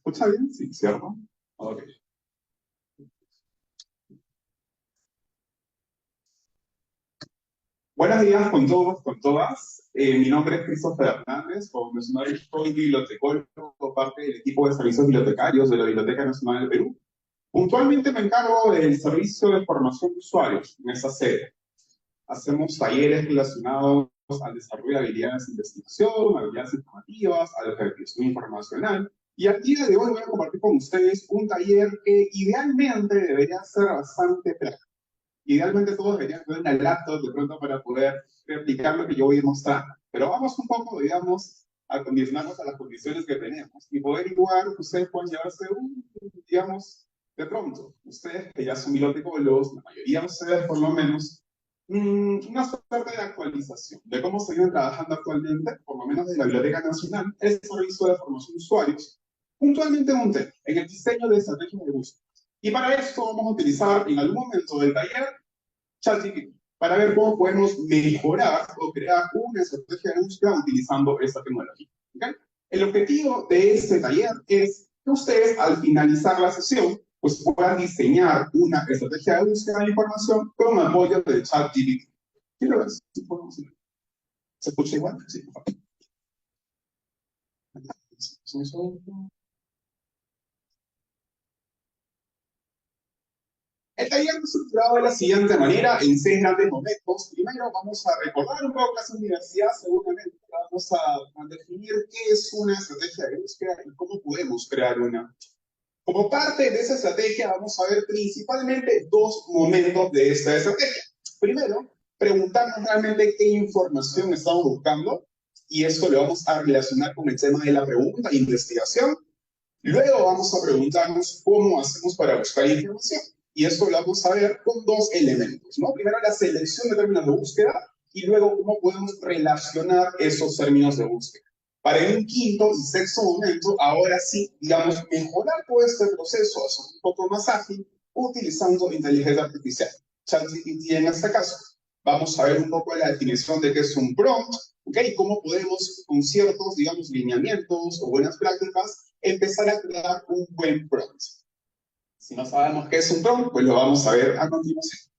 escucha bien? Sí, ¿cierto? Ok. Buenos días con todos, con todas. Mi nombre es Christopher Hernández, como mencioné, soy bibliotecólogo, parte del equipo de servicios bibliotecarios de la Biblioteca Nacional del Perú. Puntualmente me encargo del servicio de formación de usuarios en esta sede. Hacemos talleres relacionados al desarrollo de habilidades de investigación, habilidades informativas, a la gestión informacional. Y al día de hoy voy a compartir con ustedes un taller que idealmente debería ser bastante práctico. Idealmente todos deberían tener una laptop de pronto para poder replicar lo que yo voy a mostrar. Pero vamos un poco, digamos, a condicionarnos a las condiciones que tenemos. Y poder igual, ustedes pueden llevarse digamos, de pronto, ustedes que ya son bibliotecólogos, la mayoría de ustedes por lo menos, una suerte de actualización de cómo se viene trabajando actualmente, por lo menos de la Biblioteca Nacional, el servicio de formación de usuarios, puntualmente en un tema, en el diseño de estrategias de búsqueda. Y para esto vamos a utilizar en algún momento del taller ChatGPT para ver cómo podemos mejorar o crear una estrategia de búsqueda utilizando esta tecnología. ¿Okay? El objetivo de este taller es que ustedes al finalizar la sesión pues puedan diseñar una estrategia de búsqueda de información con apoyo de ChatGPT. Quiero ver si podemos. ¿Se escucha igual? Sí, por favor. El taller está estructurado de la siguiente manera, en 6 grandes momentos. Primero vamos a recordar un poco esa universidad, seguramente vamos a definir qué es una estrategia de búsqueda y cómo podemos crear una. Como parte de esa estrategia vamos a ver principalmente 2 momentos de esta estrategia. Primero, preguntarnos realmente qué información estamos buscando, y esto lo vamos a relacionar con el tema de la pregunta e investigación. Luego vamos a preguntarnos cómo hacemos para buscar información. Y esto lo vamos a ver con 2 elementos, ¿no? Primero, la selección de términos de búsqueda y luego cómo podemos relacionar esos términos de búsqueda. Para en un quinto y sexto momento, ahora sí, digamos, mejorar todo este proceso, hacer un poco más ágil, utilizando inteligencia artificial. ChatGPT en este caso. Vamos a ver un poco la definición de qué es un prompt, ¿ok? Cómo podemos, con ciertos, digamos, lineamientos o buenas prácticas, empezar a crear un buen prompt. Si no sabemos qué es un prompt, pues lo vamos a ver a continuación.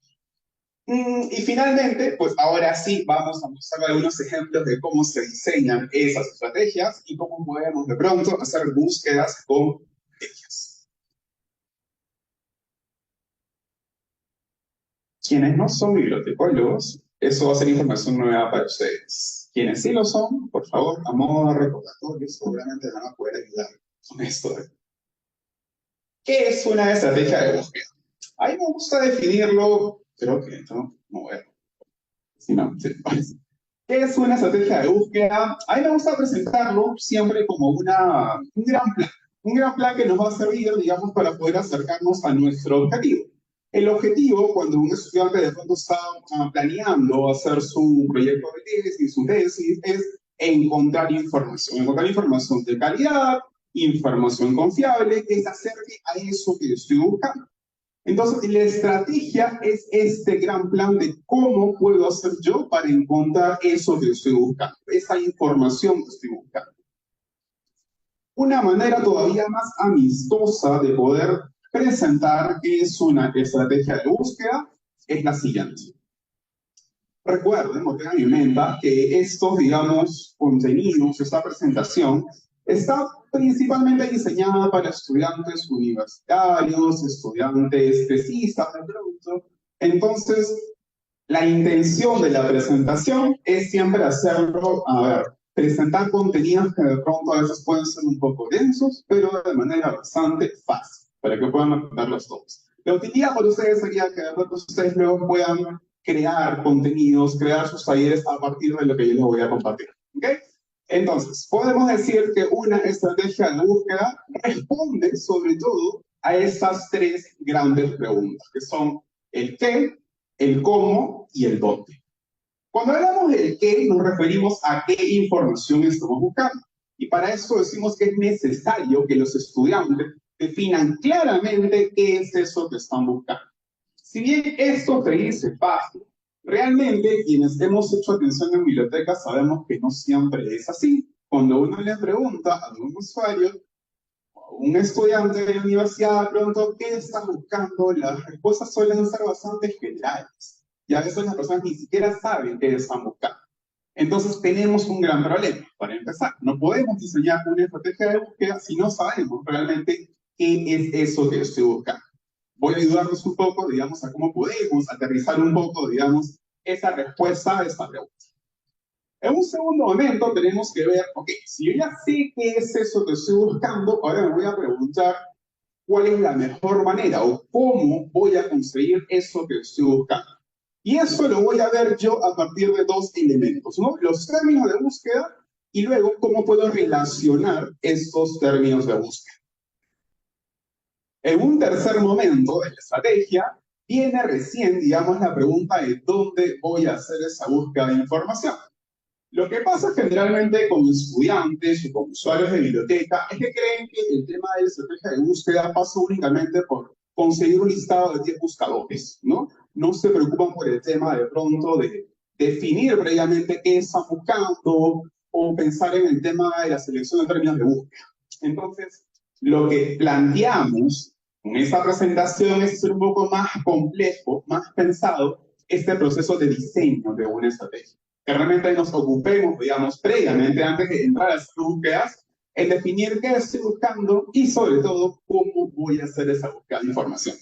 Y finalmente, pues ahora sí vamos a mostrar algunos ejemplos de cómo se diseñan esas estrategias y cómo podemos de pronto hacer búsquedas con ellas. Quienes no son bibliotecólogos, eso va a ser información nueva para ustedes. Quienes sí lo son, por favor, a modo de recordatorio, seguramente van a poder ayudar con esto. ¿Qué es una estrategia de búsqueda? A mí me gusta definirlo, creo que no voy a... Si no, sí, ¿qué es una estrategia de búsqueda? A mí me gusta presentarlo siempre como un gran plan que nos va a servir, digamos, para poder acercarnos a nuestro objetivo. El objetivo, cuando un estudiante de pronto está planeando hacer su proyecto de tesis, su tesis, es encontrar información de calidad, información confiable, que se acerque a eso que yo estoy buscando. Entonces, la estrategia es este gran plan de cómo puedo hacer yo para encontrar eso que estoy buscando, esa información que estoy buscando. Una manera todavía más amistosa de poder presentar qué es una estrategia de búsqueda es la siguiente. Recuerden o tengan en mente que estos, digamos, contenidos, esta presentación, está principalmente diseñada para estudiantes universitarios, estudiantes tesistas de pronto. Entonces, la intención de la presentación es siempre hacerlo, presentar contenidos que de pronto a veces pueden ser un poco densos, pero de manera bastante fácil, para que puedan entenderlos todos. La utilidad para ustedes sería que de pronto ustedes luego puedan crear contenidos, crear sus talleres a partir de lo que yo les voy a compartir. ¿Ok? Entonces, podemos decir que una estrategia de búsqueda responde sobre todo a estas 3 grandes preguntas, que son el qué, el cómo y el dónde. Cuando hablamos del qué, nos referimos a qué información estamos buscando. Y para esto decimos que es necesario que los estudiantes definan claramente qué es eso que están buscando. Si bien esto te dice fácil, realmente quienes hemos hecho atención en bibliotecas sabemos que no siempre es así. Cuando uno le pregunta a un usuario, un estudiante de la universidad de pronto, ¿qué está buscando? Las respuestas suelen ser bastante generales. Y a veces las personas ni siquiera saben qué están buscando. Entonces tenemos un gran problema. Para empezar, no podemos diseñar una estrategia de búsqueda si no sabemos realmente qué es eso que estoy buscando. Voy a ayudarnos un poco, digamos, a cómo podemos aterrizar un poco, digamos, esa respuesta a esta pregunta. En un segundo momento tenemos que ver, ok, si yo ya sé qué es eso que estoy buscando, ahora me voy a preguntar cuál es la mejor manera o cómo voy a conseguir eso que estoy buscando. Y eso lo voy a ver yo a partir de dos elementos, ¿no? Los términos de búsqueda y luego cómo puedo relacionar estos términos de búsqueda. En un tercer momento de la estrategia, viene recién, digamos, la pregunta de dónde voy a hacer esa búsqueda de información. Lo que pasa generalmente con estudiantes o con usuarios de biblioteca es que creen que el tema de la estrategia de búsqueda pasa únicamente por conseguir un listado de 10 buscadores, ¿no? No se preocupan por el tema de pronto de definir previamente qué están buscando o pensar en el tema de la selección de términos de búsqueda. Entonces, lo que planteamos con esta presentación es ser un poco más complejo, más pensado, este proceso de diseño de una estrategia. Que realmente nos ocupemos, digamos, previamente, antes de entrar a las búsquedas, en definir qué estoy buscando y, sobre todo, cómo voy a hacer esa búsqueda de información.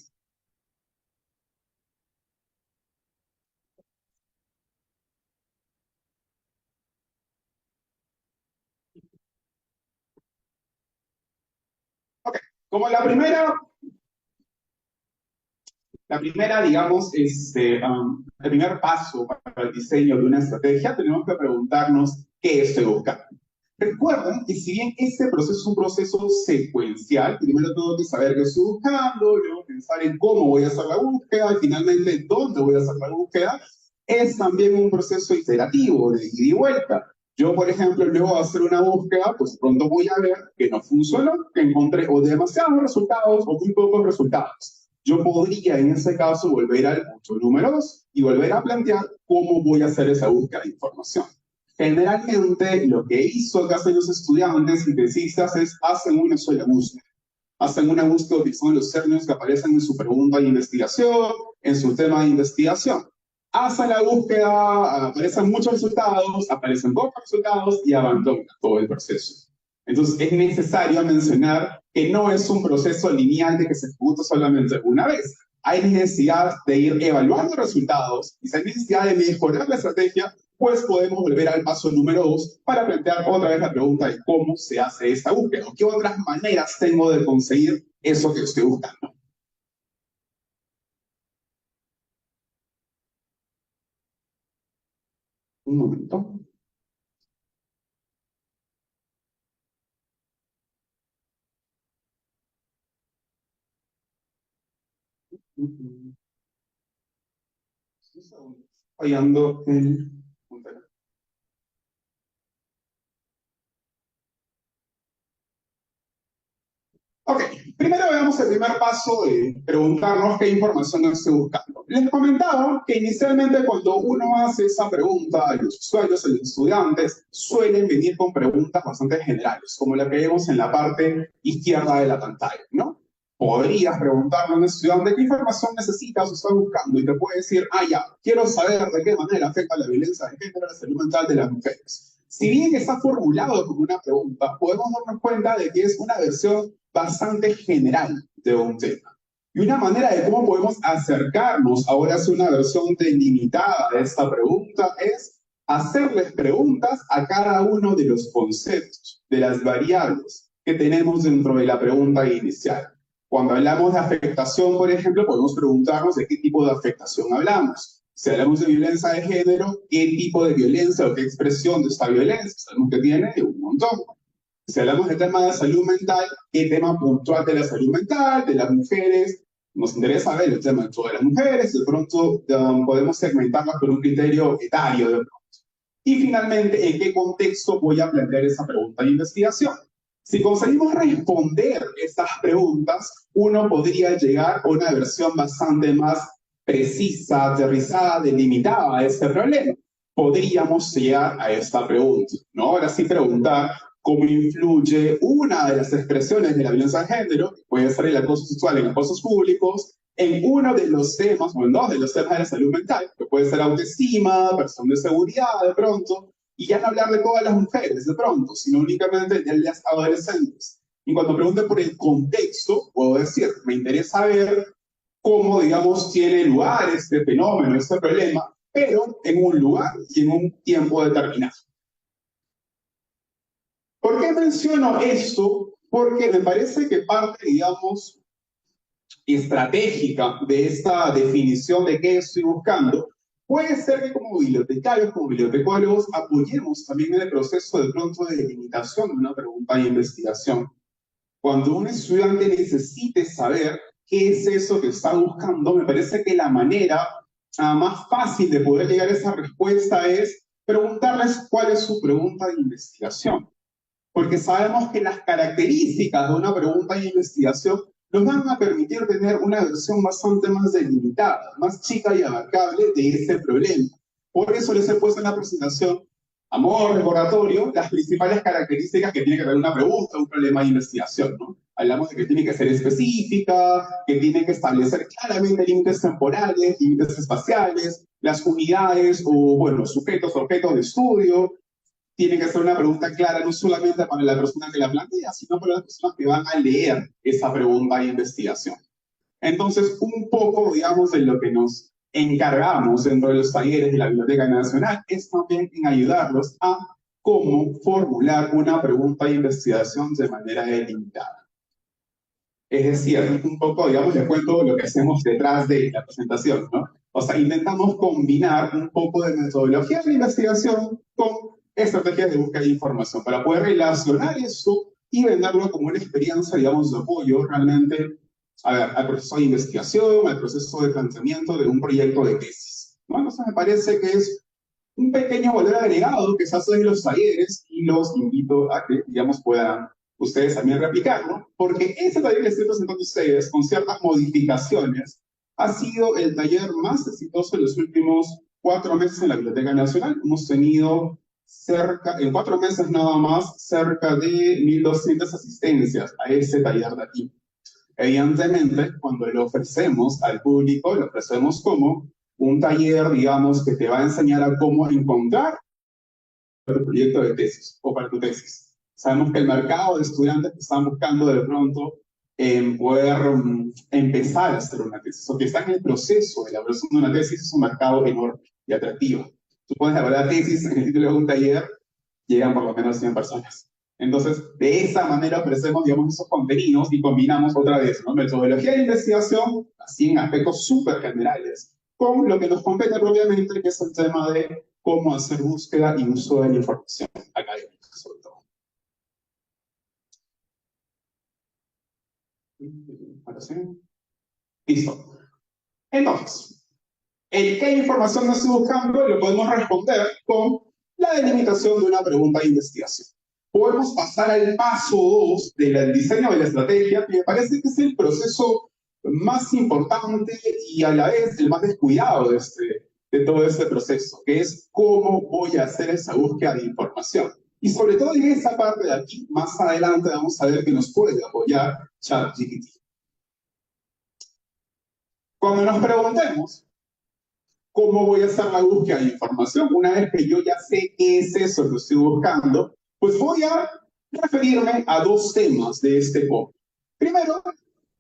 Ok, como la primera, digamos, el primer paso para el diseño de una estrategia, tenemos que preguntarnos qué estoy buscando. Recuerden que si bien este proceso es un proceso secuencial, primero tengo que saber qué estoy buscando, luego pensar en cómo voy a hacer la búsqueda y finalmente dónde voy a hacer la búsqueda, es también un proceso iterativo de ida y vuelta. Yo, por ejemplo, luego de hacer una búsqueda, pues pronto voy a ver que no funcionó, que encontré o demasiados resultados o muy pocos resultados. Yo podría en ese caso volver al punto número 2 y volver a plantear cómo voy a hacer esa búsqueda de información. Generalmente lo que que hacen los estudiantes y tesistas es hacen una sola búsqueda. Hacen una búsqueda utilizando los términos que aparecen en su pregunta de investigación, en su tema de investigación. Hacen la búsqueda, aparecen muchos resultados, aparecen pocos resultados y abandonan todo el proceso. Entonces es necesario mencionar que no es un proceso lineal de que se ejecuta solamente una vez. Hay necesidad de ir evaluando resultados y si hay necesidad de mejorar la estrategia, pues podemos volver al paso número 2 para plantear otra vez la pregunta de cómo se hace esta búsqueda o qué otras maneras tengo de conseguir eso que estoy buscando. Un momento. Fallando el... Ok, primero veamos el primer paso de preguntarnos qué información estoy buscando. Les comentaba que inicialmente cuando uno hace esa pregunta a los usuarios, a los estudiantes, suelen venir con preguntas bastante generales, como la que vemos en la parte izquierda de la pantalla, ¿no? Podrías preguntarle a un estudiante qué información necesitas o estás buscando y te puede decir, ah, ya, quiero saber de qué manera afecta la violencia de género a la salud mental de las mujeres. Si bien está formulado como una pregunta, podemos darnos cuenta de que es una versión bastante general de un tema. Y una manera de cómo podemos acercarnos ahora a una versión delimitada de esta pregunta es hacerles preguntas a cada uno de los conceptos, de las variables que tenemos dentro de la pregunta inicial. Cuando hablamos de afectación, por ejemplo, podemos preguntarnos de qué tipo de afectación hablamos. Si hablamos de violencia de género, ¿qué tipo de violencia o qué expresión de esta violencia? Sabemos que tiene un montón. Si hablamos del tema de salud mental, ¿qué tema puntual de la salud mental, de las mujeres? Nos interesa ver el tema de todas las mujeres, de pronto podemos segmentarlas por un criterio etario de pronto. Y finalmente, ¿en qué contexto voy a plantear esa pregunta de investigación? Si conseguimos responder estas preguntas, uno podría llegar a una versión bastante más precisa, aterrizada, delimitada a este problema. Podríamos llegar a esta pregunta, ¿no? Ahora sí preguntar cómo influye una de las expresiones de la violencia de género, que puede ser el acoso sexual en espacios públicos, en uno de los temas, o en dos de los temas de la salud mental, que puede ser autoestima, percepción de seguridad de pronto, y ya no hablar de todas las mujeres de pronto, sino únicamente de las adolescentes. Y cuando pregunte por el contexto, puedo decir, me interesa ver cómo, digamos, tiene lugar este fenómeno, este problema, pero en un lugar y en un tiempo determinado. ¿Por qué menciono esto? Porque me parece que parte, digamos, estratégica de esta definición de qué estoy buscando puede ser que como bibliotecarios, como bibliotecólogos, apoyemos también en el proceso de pronto de delimitación de una pregunta de investigación. Cuando un estudiante necesite saber qué es eso que está buscando, me parece que la manera más fácil de poder llegar a esa respuesta es preguntarles cuál es su pregunta de investigación. Porque sabemos que las características de una pregunta de investigación nos van a permitir tener una versión bastante más delimitada, más chica y abarcable de ese problema. Por eso les he puesto en la presentación, a modo de recordatorio, las principales características que tiene que tener una pregunta, un problema de investigación, ¿no? Hablamos de que tiene que ser específica, que tiene que establecer claramente límites temporales, límites espaciales, las unidades o, bueno, sujetos, objetos de estudio. Tiene que ser una pregunta clara, no solamente para la persona que la plantea, sino para las personas que van a leer esa pregunta de investigación. Entonces, un poco, digamos, de lo que nos encargamos dentro de los talleres de la Biblioteca Nacional es también en ayudarlos a cómo formular una pregunta de investigación de manera delimitada. Es decir, un poco, digamos, les cuento lo que hacemos detrás de la presentación, ¿no? O sea, intentamos combinar un poco de metodología de investigación con estrategias de búsqueda de información para poder relacionar eso y venderlo como una experiencia, digamos, de apoyo realmente al proceso de investigación, al proceso de planteamiento de un proyecto de tesis, ¿no? Entonces me parece que es un pequeño valor agregado que se hace en los talleres y los invito a que, digamos, puedan ustedes también replicarlo, porque ese taller que estoy presentando a ustedes, con ciertas modificaciones, ha sido el taller más exitoso en los últimos 4 meses en la Biblioteca Nacional. Hemos tenido en 4 meses nada más, cerca de 1.200 asistencias a ese taller de aquí. Evidentemente, cuando lo ofrecemos al público, lo ofrecemos como un taller, digamos, que te va a enseñar a cómo encontrar tu proyecto de tesis o para tu tesis. Sabemos que el mercado de estudiantes que están buscando de pronto poder empezar a hacer una tesis o que están en el proceso de elaboración de una tesis es un mercado enorme y atractivo. Tú puedes elaborar tesis en el título de un taller, llegan por lo menos 100 personas. Entonces, de esa manera ofrecemos, digamos, esos contenidos y combinamos otra vez, ¿no? Metodología de investigación, así en aspectos súper generales, con lo que nos compete propiamente, que es el tema de cómo hacer búsqueda y uso de la información académica, sobre todo. ¿Ahora sí? Listo. Entonces, el qué información nos estoy buscando lo podemos responder con la delimitación de una pregunta de investigación. Podemos pasar al paso 2 del diseño de la estrategia, que me parece que es el proceso más importante y a la vez el más descuidado de todo este proceso, que es cómo voy a hacer esa búsqueda de información. Y sobre todo en esa parte de aquí, más adelante vamos a ver que nos puede apoyar ChatGPT. Cuando nos preguntemos cómo voy a hacer la búsqueda de información, una vez que yo ya sé qué es eso que estoy buscando, pues voy a referirme a 2 temas de este POP. Primero,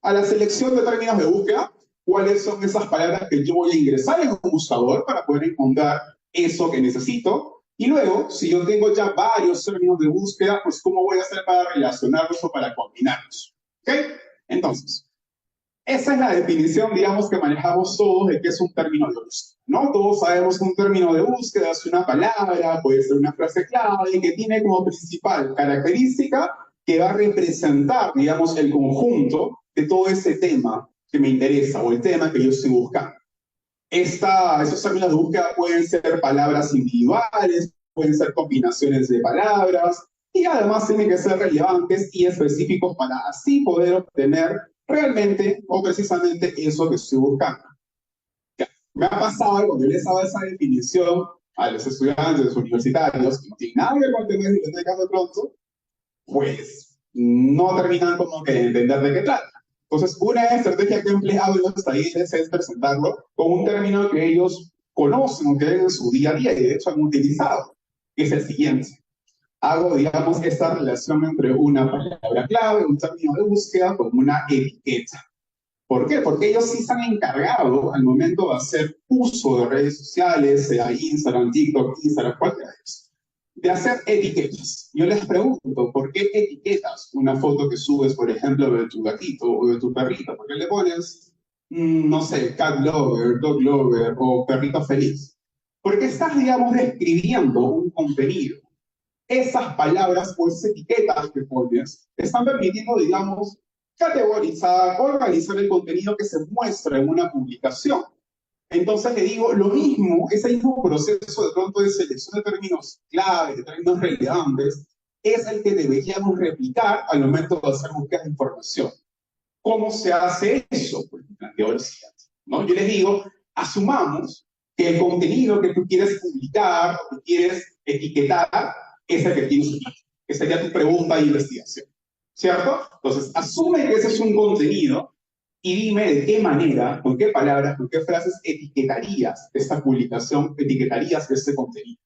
a la selección de términos de búsqueda, cuáles son esas palabras que yo voy a ingresar en un buscador para poder encontrar eso que necesito. Y luego, si yo tengo ya varios términos de búsqueda, pues cómo voy a hacer para relacionarlos o para combinarlos. ¿Ok? Entonces, esa es la definición, digamos, que manejamos todos de qué es un término de búsqueda, ¿no? Todos sabemos que un término de búsqueda es una palabra, puede ser una frase clave, que tiene como principal característica que va a representar, digamos, el conjunto de todo ese tema que me interesa o el tema que yo estoy buscando. Esos términos de búsqueda pueden ser palabras individuales, pueden ser combinaciones de palabras, y además tienen que ser relevantes y específicos para así poder obtener realmente o precisamente eso que estoy buscando. Ya, me ha pasado cuando les daba esa definición a los estudiantes universitarios, que no tienen nada que ver con el tema de bibliotecas de pronto, pues no terminan como que de entender de qué trata. Entonces, una estrategia que he empleado en los talleres es presentarlo con un término que ellos conocen o que ven en su día a día y de hecho han utilizado, que es el siguiente. Hago, digamos, esta relación entre una palabra clave, un término de búsqueda, con una etiqueta. ¿Por qué? Porque ellos sí se han encargado al momento de hacer uso de redes sociales, sea Instagram, TikTok, Instagram, cualquiera de ellos, de hacer etiquetas. Yo les pregunto, ¿por qué etiquetas una foto que subes, por ejemplo, de tu gatito o de tu perrito? ¿Por qué le pones, no sé, cat lover, dog lover o perrito feliz? Porque estás, digamos, describiendo un contenido. Esas palabras o esas etiquetas que pones están permitiendo, digamos, categorizar, organizar el contenido que se muestra en una publicación. Entonces le digo, lo mismo, ese mismo proceso de pronto de selección de términos claves, de términos relevantes, es el que deberíamos replicar al momento de hacer búsquedas de información. ¿Cómo se hace eso? Pues planteo lo siguiente, ¿no? Yo les digo, asumamos que el contenido que tú quieres publicar o que quieres etiquetar es el que tienes aquí, que sería tu pregunta de investigación, ¿cierto? Entonces, asume que ese es un contenido y dime de qué manera, con qué palabras, con qué frases etiquetarías esta publicación, etiquetarías este contenido.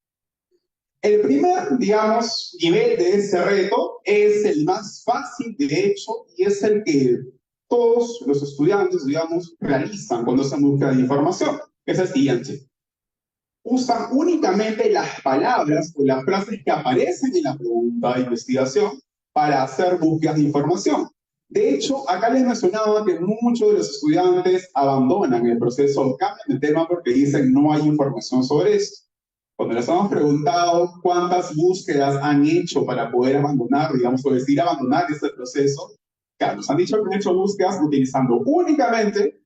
El primer, digamos, nivel de ese reto es el más fácil, de hecho, y es el que todos los estudiantes, digamos, realizan cuando hacen búsqueda de información. Es el siguiente. Usan únicamente las palabras o las frases que aparecen en la pregunta de investigación para hacer búsquedas de información. De hecho, acá les mencionaba que muchos de los estudiantes abandonan el proceso, cambian de tema porque dicen no hay información sobre esto. Cuando les hemos preguntado cuántas búsquedas han hecho para poder abandonar, digamos, o decir abandonar este proceso, claro, nos han dicho que han hecho búsquedas utilizando únicamente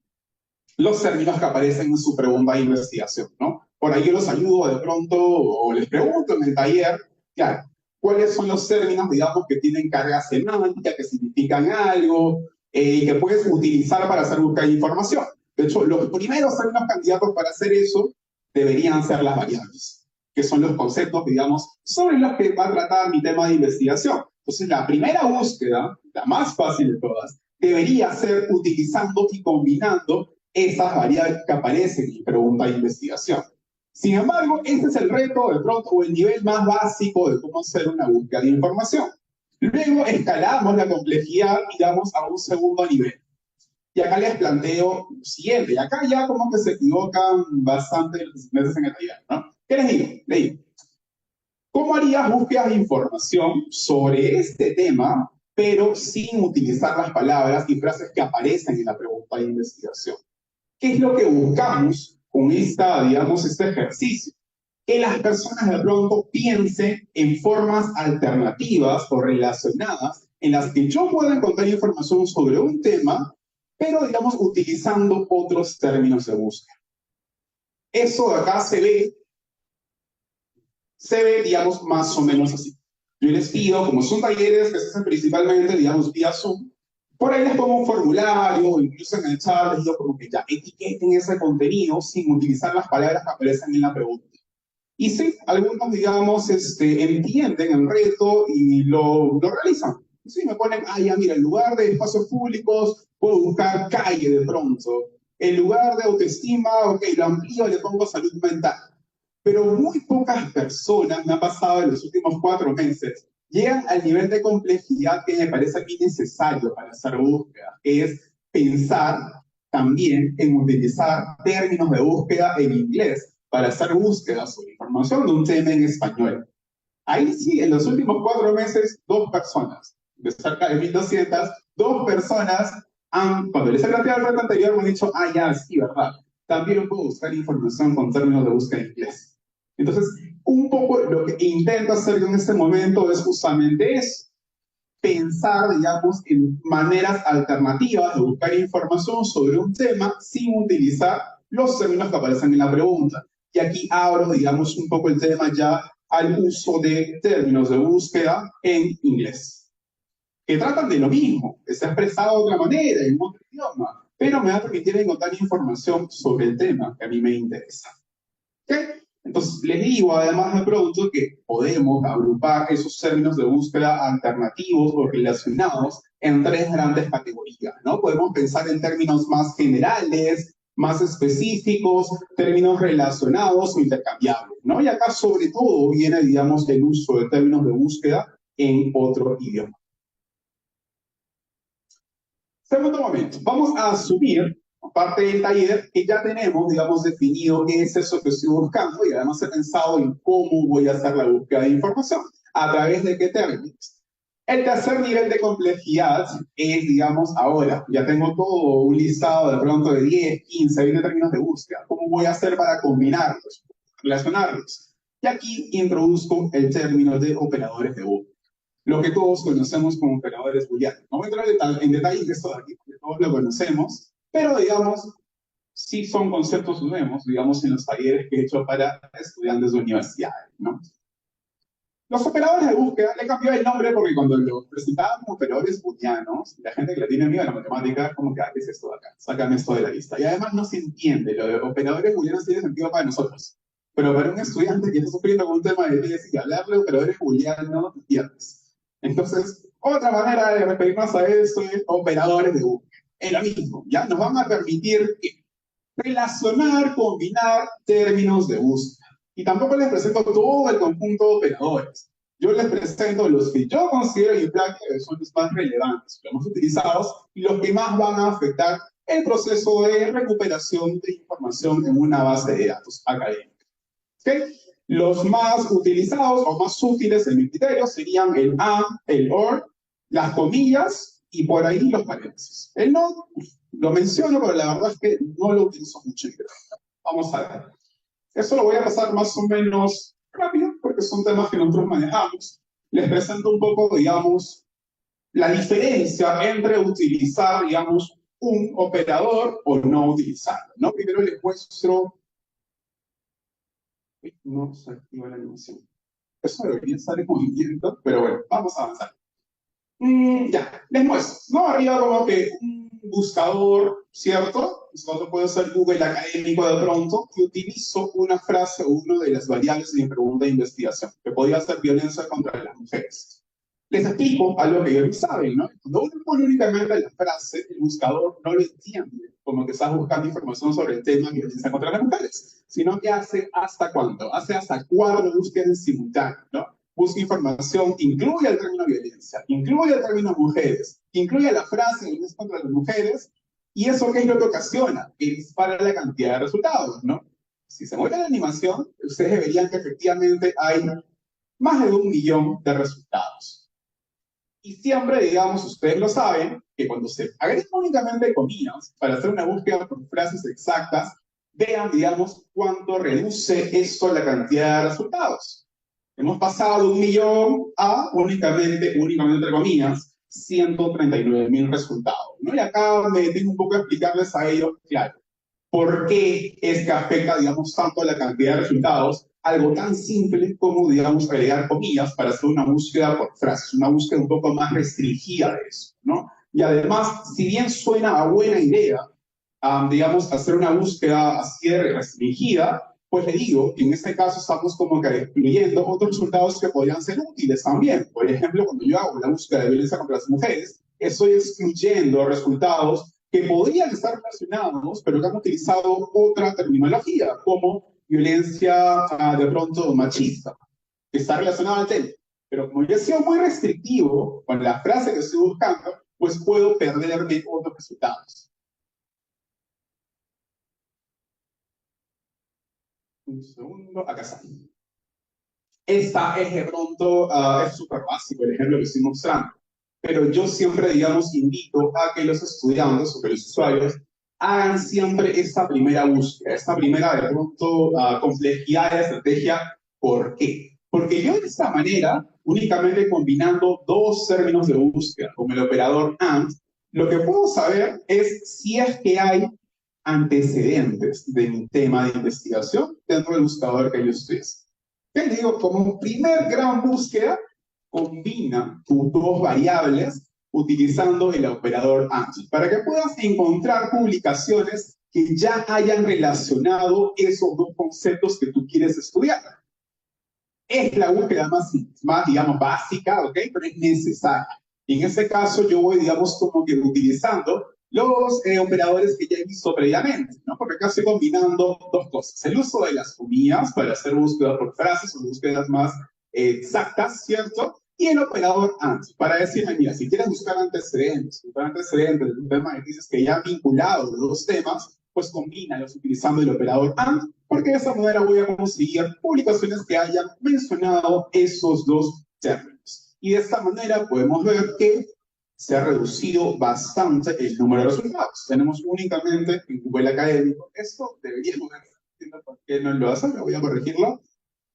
los términos que aparecen en su pregunta de investigación, ¿no? Por ahí yo los ayudo de pronto o les pregunto en el taller, claro, cuáles son los términos, digamos, que tienen carga semántica, que significan algo, y que puedes utilizar para hacer búsqueda de información. De hecho, los primeros términos candidatos para hacer eso deberían ser las variables, que son los conceptos, digamos, sobre los que va a tratar mi tema de investigación. Entonces, la primera búsqueda, la más fácil de todas, debería ser utilizando y combinando esas variables que aparecen en mi pregunta de investigación. Sin embargo, este es el reto de pronto o el nivel más básico de cómo hacer una búsqueda de información. Luego escalamos la complejidad y damos a un segundo nivel. Y acá les planteo lo siguiente, y acá ya como que se equivocan bastante los meses en el taller, ¿no? ¿Qué les digo? Les digo, ¿cómo harías búsquedas de información sobre este tema, pero sin utilizar las palabras y frases que aparecen en la pregunta de investigación? ¿Qué es lo que buscamos con esta, digamos, este ejercicio? Que las personas de pronto piensen en formas alternativas o relacionadas en las que yo pueda encontrar información sobre un tema, pero, digamos, utilizando otros términos de búsqueda. Eso de acá se ve, digamos, más o menos así. Yo les pido, como son talleres que se hacen principalmente, digamos, vía Zoom, por ahí les pongo un formulario, o incluso en el chat les digo como que ya etiqueten ese contenido sin utilizar las palabras que aparecen en la pregunta. Y sí, algunos, digamos, entienden el reto y lo realizan. Sí, me ponen, ah, ya, mira, en lugar de espacios públicos, puedo buscar calle de pronto. En lugar de autoestima, ok, lo amplío, le pongo salud mental. Pero muy pocas personas, me ha pasado en los últimos 4 meses, llegan al nivel de complejidad que me parece aquí necesario para hacer búsqueda, que es pensar también en utilizar términos de búsqueda en inglés para hacer búsquedas sobre información de un tema en español. Ahí sí, en los últimos 4 meses, 2 personas, de cerca de 1.200, 2 personas cuando les he planteado el reto anterior, me han dicho, ah, ya, sí, verdad, también puedo buscar información con términos de búsqueda en inglés. Entonces, un poco lo que intento hacer yo en este momento es justamente eso, pensar, digamos, en maneras alternativas de buscar información sobre un tema sin utilizar los términos que aparecen en la pregunta. Y aquí abro, digamos, un poco el tema ya al uso de términos de búsqueda en inglés, que tratan de lo mismo, que se ha expresado de otra manera, en otro idioma, pero me va a permitir encontrar información sobre el tema que a mí me interesa. ¿Okay? Entonces, les digo además de pronto que podemos agrupar esos términos de búsqueda alternativos o relacionados en tres grandes categorías, ¿no? Podemos pensar en términos más generales, más específicos, términos relacionados o intercambiables, ¿no? Y acá sobre todo viene, digamos, el uso de términos de búsqueda en otro idioma. Segundo momento, vamos a asumir, parte del taller, que ya tenemos, digamos, definido qué es eso que estoy buscando y además he pensado en cómo voy a hacer la búsqueda de información, a través de qué términos. El tercer nivel de complejidad es, digamos, ahora, ya tengo todo un listado de pronto de 10, 15, 20 términos de búsqueda. ¿Cómo voy a hacer para combinarlos, relacionarlos? Y aquí introduzco el término de operadores de búsqueda, lo que todos conocemos como operadores booleanos. No voy a entrar en detalle de esto de aquí, porque todos lo conocemos, pero digamos, sí son conceptos nuevos, digamos, en los talleres que he hecho para estudiantes de universidades, ¿no? Los operadores de búsqueda, le cambió el nombre porque cuando los presentaban como operadores booleanos, la gente que le tiene miedo a la matemática, como que, ¿qué es esto de acá? Sácame esto de la lista. Y además no se entiende, lo de operadores booleanos tiene sentido para nosotros, pero para un estudiante que está sufriendo con un tema de tesis y hablarle de operadores booleanos, te pierdes. Entonces, otra manera de referirnos a esto es operadores de búsqueda. Es lo mismo, ¿ya? Nos van a permitir relacionar, combinar términos de búsqueda. Y tampoco les presento todo el conjunto de operadores. Yo les presento los que yo considero y que son los más relevantes, los más utilizados y los que más van a afectar el proceso de recuperación de información en una base de datos académica. ¿Okay? Los más utilizados o más útiles en mi criterio serían el AND, el OR, las comillas y por ahí los paréntesis. El NOT lo menciono, pero la verdad es que no lo utilizo mucho. Vamos a ver. Eso lo voy a pasar más o menos rápido, porque son temas que nosotros manejamos. Les presento un poco, digamos, la diferencia entre utilizar, digamos, un operador o no utilizarlo, ¿no? Primero les muestro... No se activa la animación. Eso debería estar en movimiento, pero bueno, vamos a avanzar. Ya, les muestro, ¿no? Arriba como que un buscador, ¿cierto? Esto puede ser Google académico de pronto, y utilizo una frase o una de las variables de mi pregunta de investigación, que podría ser violencia contra las mujeres. Les explico algo que ellos saben, ¿no? Cuando uno pone únicamente la frase, el buscador no lo entiende, como que estás buscando información sobre el tema violencia contra las mujeres, sino que hace hasta cuánto, hace hasta 4 búsquedas en simultáneo, ¿no? Busca información, incluye el término violencia, incluye el término mujeres, incluye la frase violencia contra las mujeres, y eso ¿qué es lo que ocasiona? Que dispara la cantidad de resultados, ¿no? Si se mueve la animación, ustedes verían que efectivamente hay más de 1.000.000 de resultados. Y siempre, digamos, ustedes lo saben, que cuando se agregan únicamente comillas para hacer una búsqueda por frases exactas, vean, digamos, cuánto reduce esto la cantidad de resultados. Hemos pasado de 1.000.000 a únicamente entre comillas, 139.000 resultados, ¿no? Y acá me detengo un poco a explicarles a ellos, claro, por qué es que afecta, digamos, tanto la cantidad de resultados, algo tan simple como, digamos, agregar comillas para hacer una búsqueda por frases, una búsqueda un poco más restringida de eso, ¿no? Y además, si bien suena a buena idea, digamos, hacer una búsqueda así de restringida, pues le digo que en este caso estamos como que excluyendo otros resultados que podrían ser útiles también. Por ejemplo, cuando yo hago la búsqueda de violencia contra las mujeres, estoy excluyendo resultados que podrían estar relacionados, pero que han utilizado otra terminología, como violencia de pronto machista, que está relacionada al tema. Pero como yo he sido muy restrictivo con la frase que estoy buscando, pues puedo perderme otros resultados. Un segundo, acá está. Esta es de pronto, es súper básico el ejemplo que estoy mostrando, pero yo siempre, digamos, invito a que los estudiantes o que los usuarios hagan siempre esta primera búsqueda, esta primera de pronto complejidad de estrategia. ¿Por qué? Porque yo de esta manera, únicamente combinando 2 términos de búsqueda, como el operador AND, lo que puedo saber es si es que hay antecedentes de mi tema de investigación dentro del buscador que yo estoy haciendo. ¿Qué digo? Como primer gran búsqueda, combina tus 2 variables utilizando el operador AND para que puedas encontrar publicaciones que ya hayan relacionado esos dos conceptos que tú quieres estudiar. Es la búsqueda más, digamos, básica, ¿ok? Pero es necesaria. Y en este caso yo voy, digamos, como que utilizando los operadores que ya he visto previamente, ¿no? Porque acá estoy combinando dos cosas. El uso de las comillas para hacer búsquedas por frases o búsquedas más exactas, ¿cierto? Y el operador AND, para decirme, mira, si quieres buscar antecedentes de un tema que dices que ya han vinculado los dos temas, pues combínalos utilizando el operador AND, porque de esa manera voy a conseguir publicaciones que hayan mencionado esos dos términos. Y de esta manera podemos ver que se ha reducido bastante el número de resultados. Tenemos únicamente en Google Académico, esto deberíamos ver, no entiendo por qué no lo hacen, voy a corregirlo,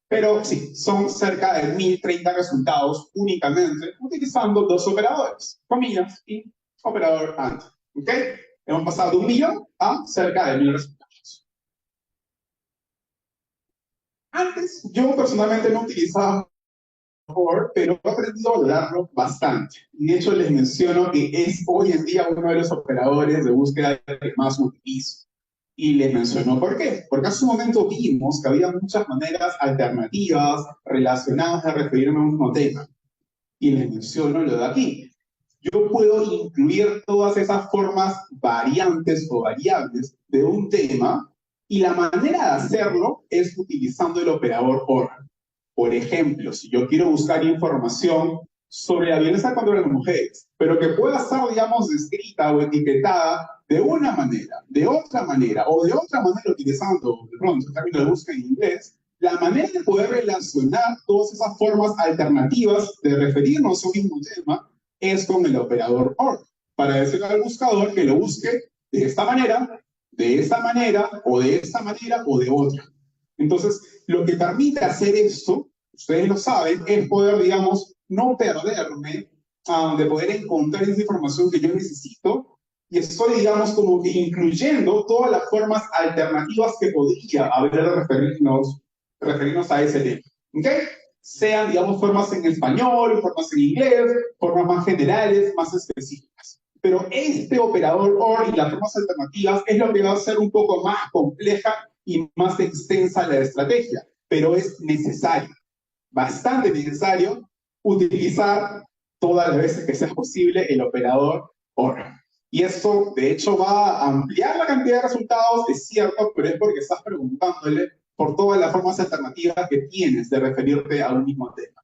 pero sí, son cerca de 1030 resultados únicamente utilizando dos operadores, comillas y operador AND. ¿Ok? Hemos pasado de 1.000.000 a cerca de 1000 resultados. Antes, yo personalmente no utilizaba pero he aprendido a valorarlo bastante. Y de hecho les menciono que es hoy en día uno de los operadores de búsqueda que más utilizo. Y les menciono por qué. Porque hace un momento vimos que había muchas maneras alternativas relacionadas a referirme a un mismo tema. Y les menciono lo de aquí. Yo puedo incluir todas esas formas variantes o variables de un tema y la manera de hacerlo es utilizando el operador OR. Por ejemplo, si yo quiero buscar información sobre la violencia contra las mujeres, pero que pueda estar, digamos, descrita o etiquetada de una manera, de otra manera, o de otra manera utilizando, de pronto, el término de búsqueda en inglés, la manera de poder relacionar todas esas formas alternativas de referirnos a un mismo tema es con el operador OR, para decirle al buscador que lo busque de esta manera, de esta manera, o de esta manera, o de otra. Entonces, lo que permite hacer esto, ustedes lo saben, es poder, digamos, no perderme de poder encontrar esa información que yo necesito y estoy, digamos, como que incluyendo todas las formas alternativas que podría haber de referirnos a ese tema. ¿Ok? Sean, digamos, formas en español, formas en inglés, formas más generales, más específicas. Pero este operador OR y las formas alternativas es lo que va a ser un poco más compleja y más extensa la estrategia, pero es necesario, bastante necesario, utilizar todas las veces que sea posible el operador OR. Y eso, de hecho, va a ampliar la cantidad de resultados, es cierto, pero es porque estás preguntándole por todas las formas alternativas que tienes de referirte a un mismo tema.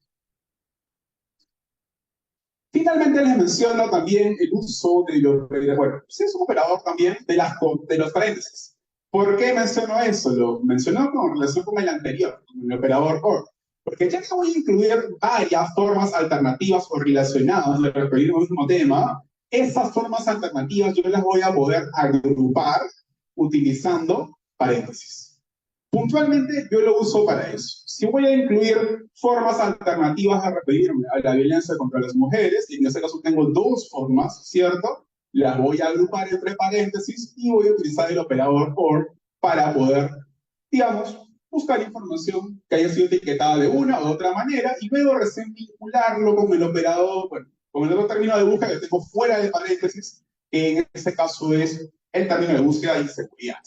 Finalmente les menciono también el uso de los, bueno, sí es un operador también de los paréntesis. ¿Por qué menciono eso? Lo menciono con relación con el anterior, con el operador OR. Porque ya que voy a incluir varias formas alternativas o relacionadas de referirme al mismo tema, esas formas alternativas yo las voy a poder agrupar utilizando paréntesis. Puntualmente yo lo uso para eso. Si voy a incluir formas alternativas a referirme a la violencia contra las mujeres, y en este caso tengo dos formas, ¿cierto? Las voy a agrupar entre paréntesis y voy a utilizar el operador OR para poder, digamos, buscar información que haya sido etiquetada de una u otra manera y luego recién vincularlo con el operador, bueno, con el otro término de búsqueda que tengo fuera de paréntesis, que en este caso es el término de búsqueda de inseguridad.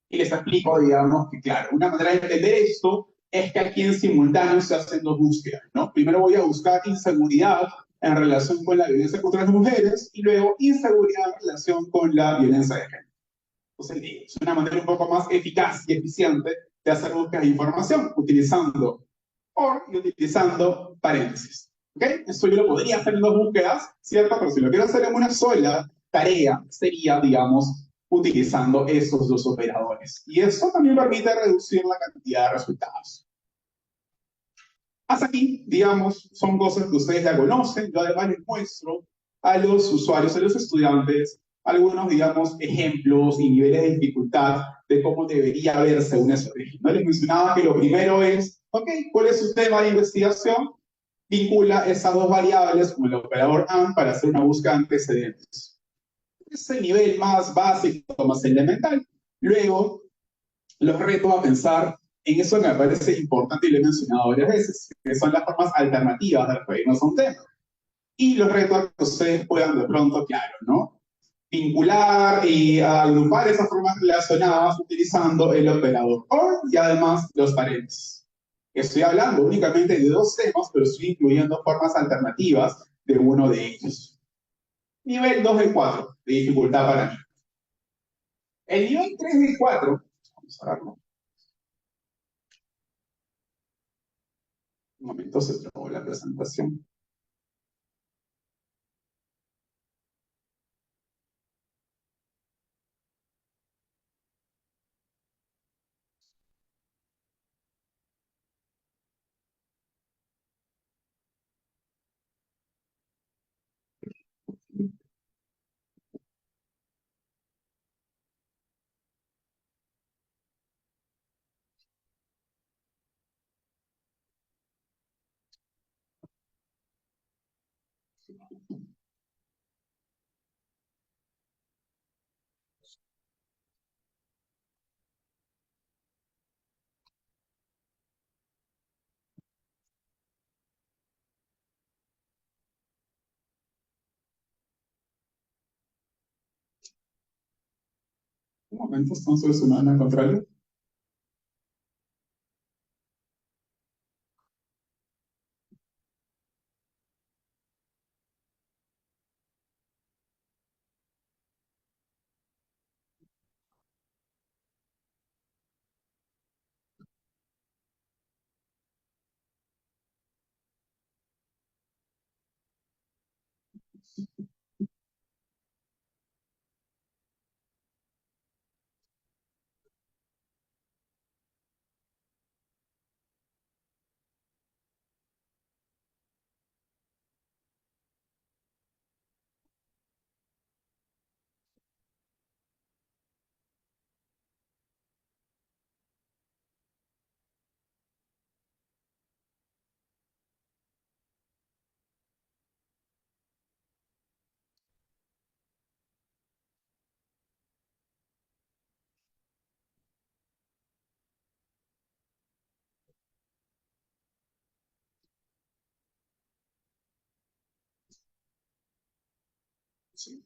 Y les explico, digamos, que claro, una manera de entender esto es que aquí en simultáneo se hacen dos búsquedas, ¿no? Primero voy a buscar inseguridad en relación con la violencia contra las mujeres y luego inseguridad en relación con la violencia de género. Entonces, es una manera un poco más eficaz y eficiente de hacer búsquedas de información, utilizando OR y utilizando paréntesis. ¿Ok? Eso yo lo podría hacer en dos búsquedas, ¿cierto? Pero si lo quiero hacer en una sola tarea, sería, digamos, utilizando esos dos operadores. Y eso también permite reducir la cantidad de resultados. Hasta aquí, digamos, son cosas que ustedes ya conocen. Yo además les muestro a los usuarios, a los estudiantes, algunos, digamos, ejemplos y niveles de dificultad de cómo debería verse una estrategia. ¿No? Les mencionaba que lo primero es, ok, ¿cuál es su tema de investigación? Vincula esas dos variables con el operador AND para hacer una búsqueda de antecedentes. Es el nivel más básico, más elemental. Luego, los reto a pensar en eso que me parece importante y lo he mencionado varias veces, que son las formas alternativas de referirnos a un tema. Y los reto a que ustedes puedan de pronto, claro, ¿no? vincular y agrupar esas formas relacionadas utilizando el operador OR y además los paréntesis. Estoy hablando únicamente de dos temas, pero estoy incluyendo formas alternativas de uno de ellos. Nivel 2 de 4 de dificultad para mí. El nivel 3 de 4, vamos a verlo. Un momento, se trabó la presentación. Un momento, estamos solucionando al contrario. Sí.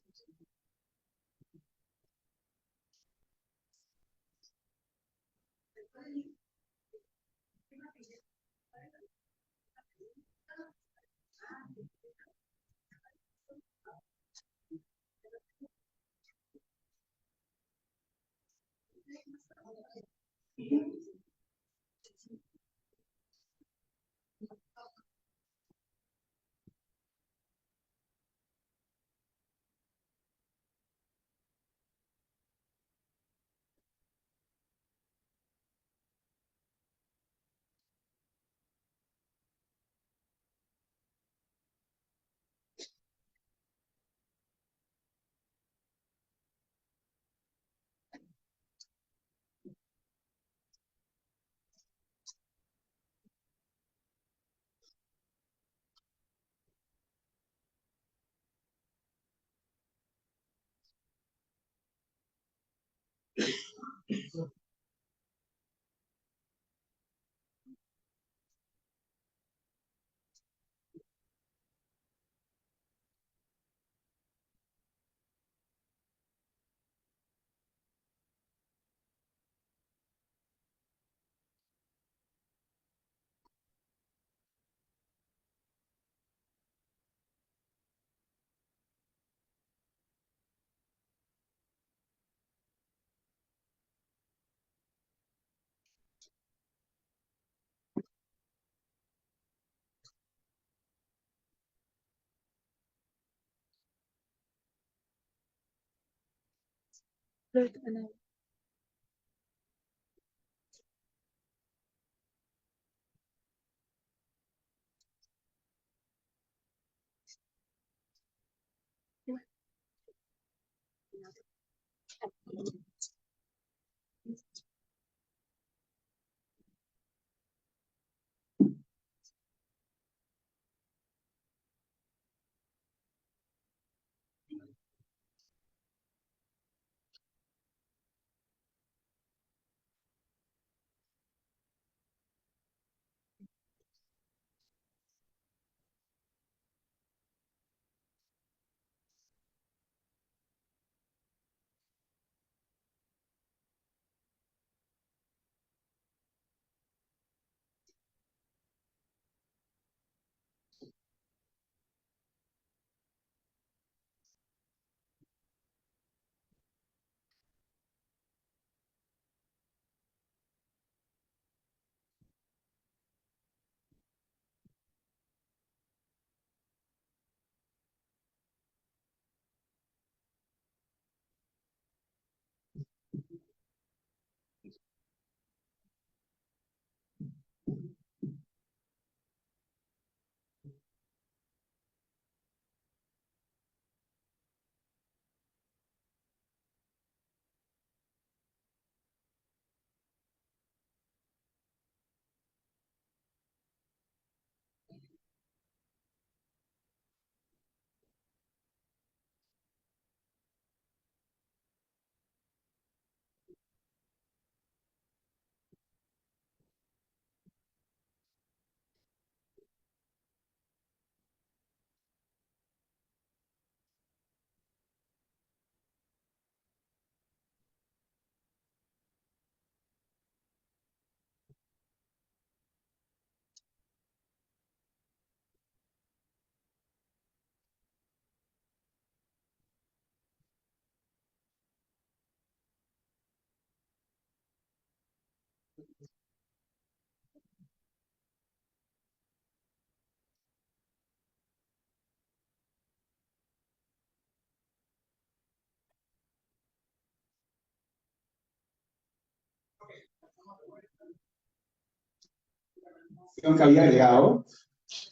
Que había agregado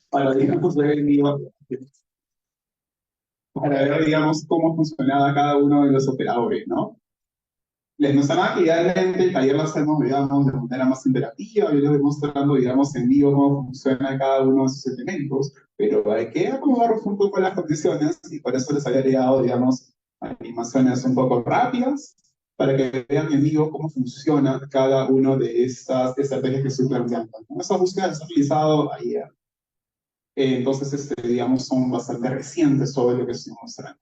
para, digamos, ver, digamos, cómo funcionaba cada uno de los operadores, ¿no? Les mencionaba que idealmente el taller lo hacemos, digamos, de manera más interactiva, yo les voy mostrando, digamos, en vivo cómo funciona cada uno de esos elementos, pero hay que acomodar un poco las condiciones y por eso les había agregado, digamos, animaciones un poco rápidas para que vean en vivo cómo funciona cada una de estas estrategias que estoy planteando, ¿no? Esas búsquedas se han realizado ayer, entonces, digamos, son bastante recientes sobre lo que estoy mostrando.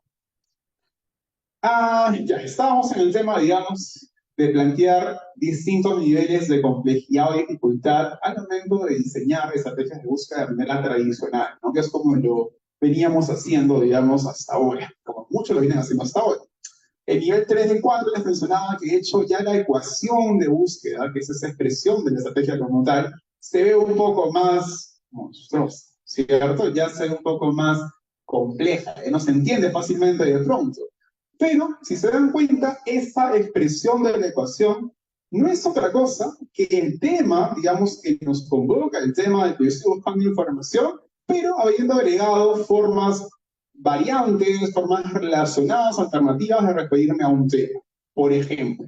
Ya estábamos en el tema, digamos, de plantear distintos niveles de complejidad o dificultad al momento de diseñar estrategias de búsqueda de manera tradicional, ¿no? Que es como lo veníamos haciendo, digamos, hasta ahora, como muchos lo vienen haciendo hasta ahora. El nivel 3 de 4 les mencionaba que, de hecho, ya la ecuación de búsqueda, que es esa expresión de la estrategia como tal, se ve un poco más monstruosa, ¿cierto? Ya se ve un poco más compleja, que no se entiende fácilmente de pronto. Pero, si se dan cuenta, esa expresión de la ecuación no es otra cosa que el tema, digamos, que nos convoca, el tema del que yo estoy buscando información, pero habiendo agregado formas variantes, formas relacionadas, alternativas de referirme a un tema. Por ejemplo,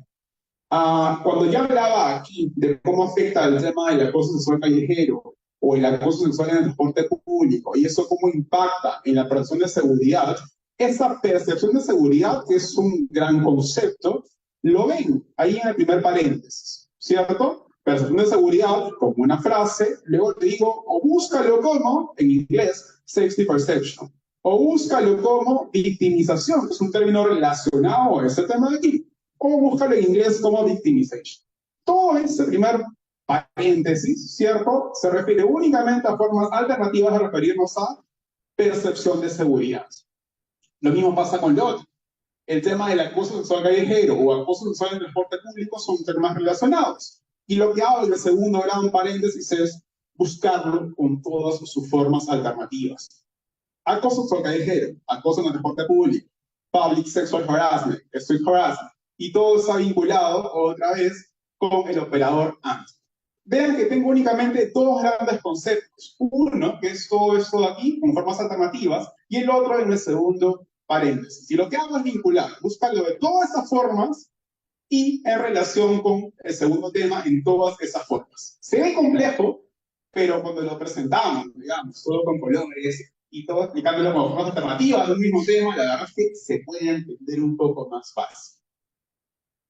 cuando ya hablaba aquí de cómo afecta el tema del acoso sexual callejero o el acoso sexual en el transporte público y eso cómo impacta en la percepción de seguridad, esa percepción de seguridad es un gran concepto. Lo ven ahí en el primer paréntesis, ¿cierto? Percepción de seguridad como una frase, luego te digo, o búscalo como, en inglés, safety perception, o búscalo como victimización, que es un término relacionado a ese tema de aquí, o búscalo en inglés como victimization. Todo ese primer paréntesis, ¿cierto? Se refiere únicamente a formas alternativas de referirnos a percepción de seguridad. Lo mismo pasa con lo otro. El tema del acoso sexual callejero o acoso sexual en el transporte público son temas relacionados. Y lo que hago en el segundo gran paréntesis es buscarlo con todas sus formas alternativas. Acoso sexual callejero, acoso en el transporte público, public sexual harassment, street harassment, y todo está vinculado otra vez con el operador ANT. Vean que tengo únicamente dos grandes conceptos. Uno, que es todo esto de aquí, con formas alternativas, y el otro en el segundo paréntesis. Y lo que hago es vincular, buscarlo de todas estas formas y en relación con el segundo tema en todas esas formas. Se ve complejo, pero cuando lo presentamos, digamos, todo con colores y todo explicándolo como formas alternativas de un mismo tema, la verdad es que se puede entender un poco más fácil.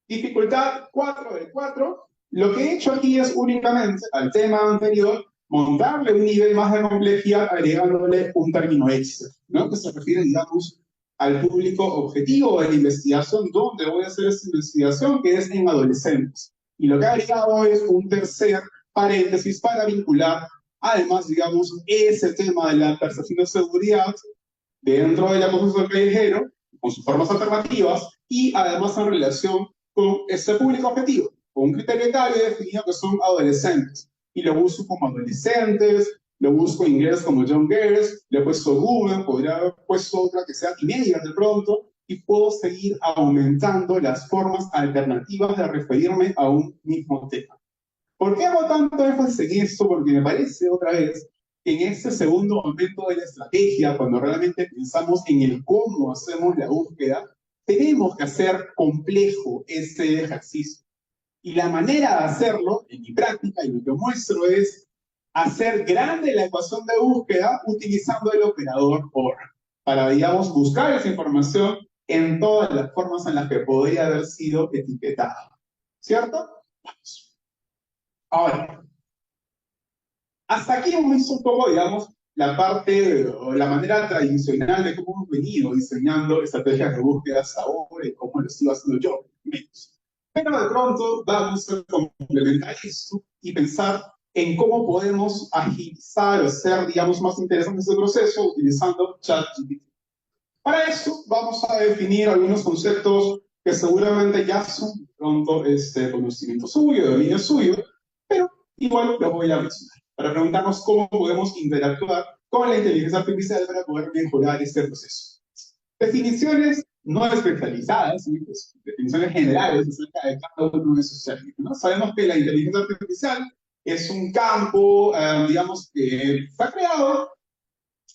Dificultad 4 de 4. Lo que he hecho aquí es únicamente al tema anterior montarle un nivel más de complejidad agregándole un término extra, ¿no? Que se refiere, digamos, al público objetivo de la investigación, donde voy a hacer esta investigación, que es en adolescentes. Y lo que he agregado es un tercer paréntesis para vincular, además, digamos, ese tema de la percepción de seguridad dentro del acoso callejero, con sus formas alternativas, y además en relación con ese público objetivo, con un criterio etario definido que son adolescentes. Y lo uso como adolescentes, lo busco en inglés como young girls, le he puesto women, podría haber puesto otra que sea teenagers de pronto, y puedo seguir aumentando las formas alternativas de referirme a un mismo tema. ¿Por qué hago tanto énfasis en esto? Porque me parece otra vez que en este segundo momento de la estrategia, cuando realmente pensamos en el cómo hacemos la búsqueda, tenemos que hacer complejo ese ejercicio. Y la manera de hacerlo, en mi práctica, y lo que muestro es hacer grande la ecuación de búsqueda utilizando el operador OR, para, digamos, buscar esa información en todas las formas en las que podría haber sido etiquetada. ¿Cierto? Vamos. Ahora, hasta aquí hemos visto un poco, digamos, la parte o la manera tradicional de cómo hemos venido diseñando estrategias de búsqueda hasta ahora y cómo lo estoy haciendo yo, menos. Pero de pronto vamos a complementar eso y pensar en cómo podemos agilizar o hacer, digamos, más interesante este proceso utilizando ChatGPT. Para eso vamos a definir algunos conceptos que seguramente ya son de pronto conocimiento suyo, dominio suyo, pero igual los voy a mencionar para preguntarnos cómo podemos interactuar con la inteligencia artificial para poder mejorar este proceso. Definiciones no especializadas, ¿sí? Pues, definiciones generales acerca de cada uno de esos términos, ¿no? Sabemos que la inteligencia artificial es un campo, digamos, que fue creado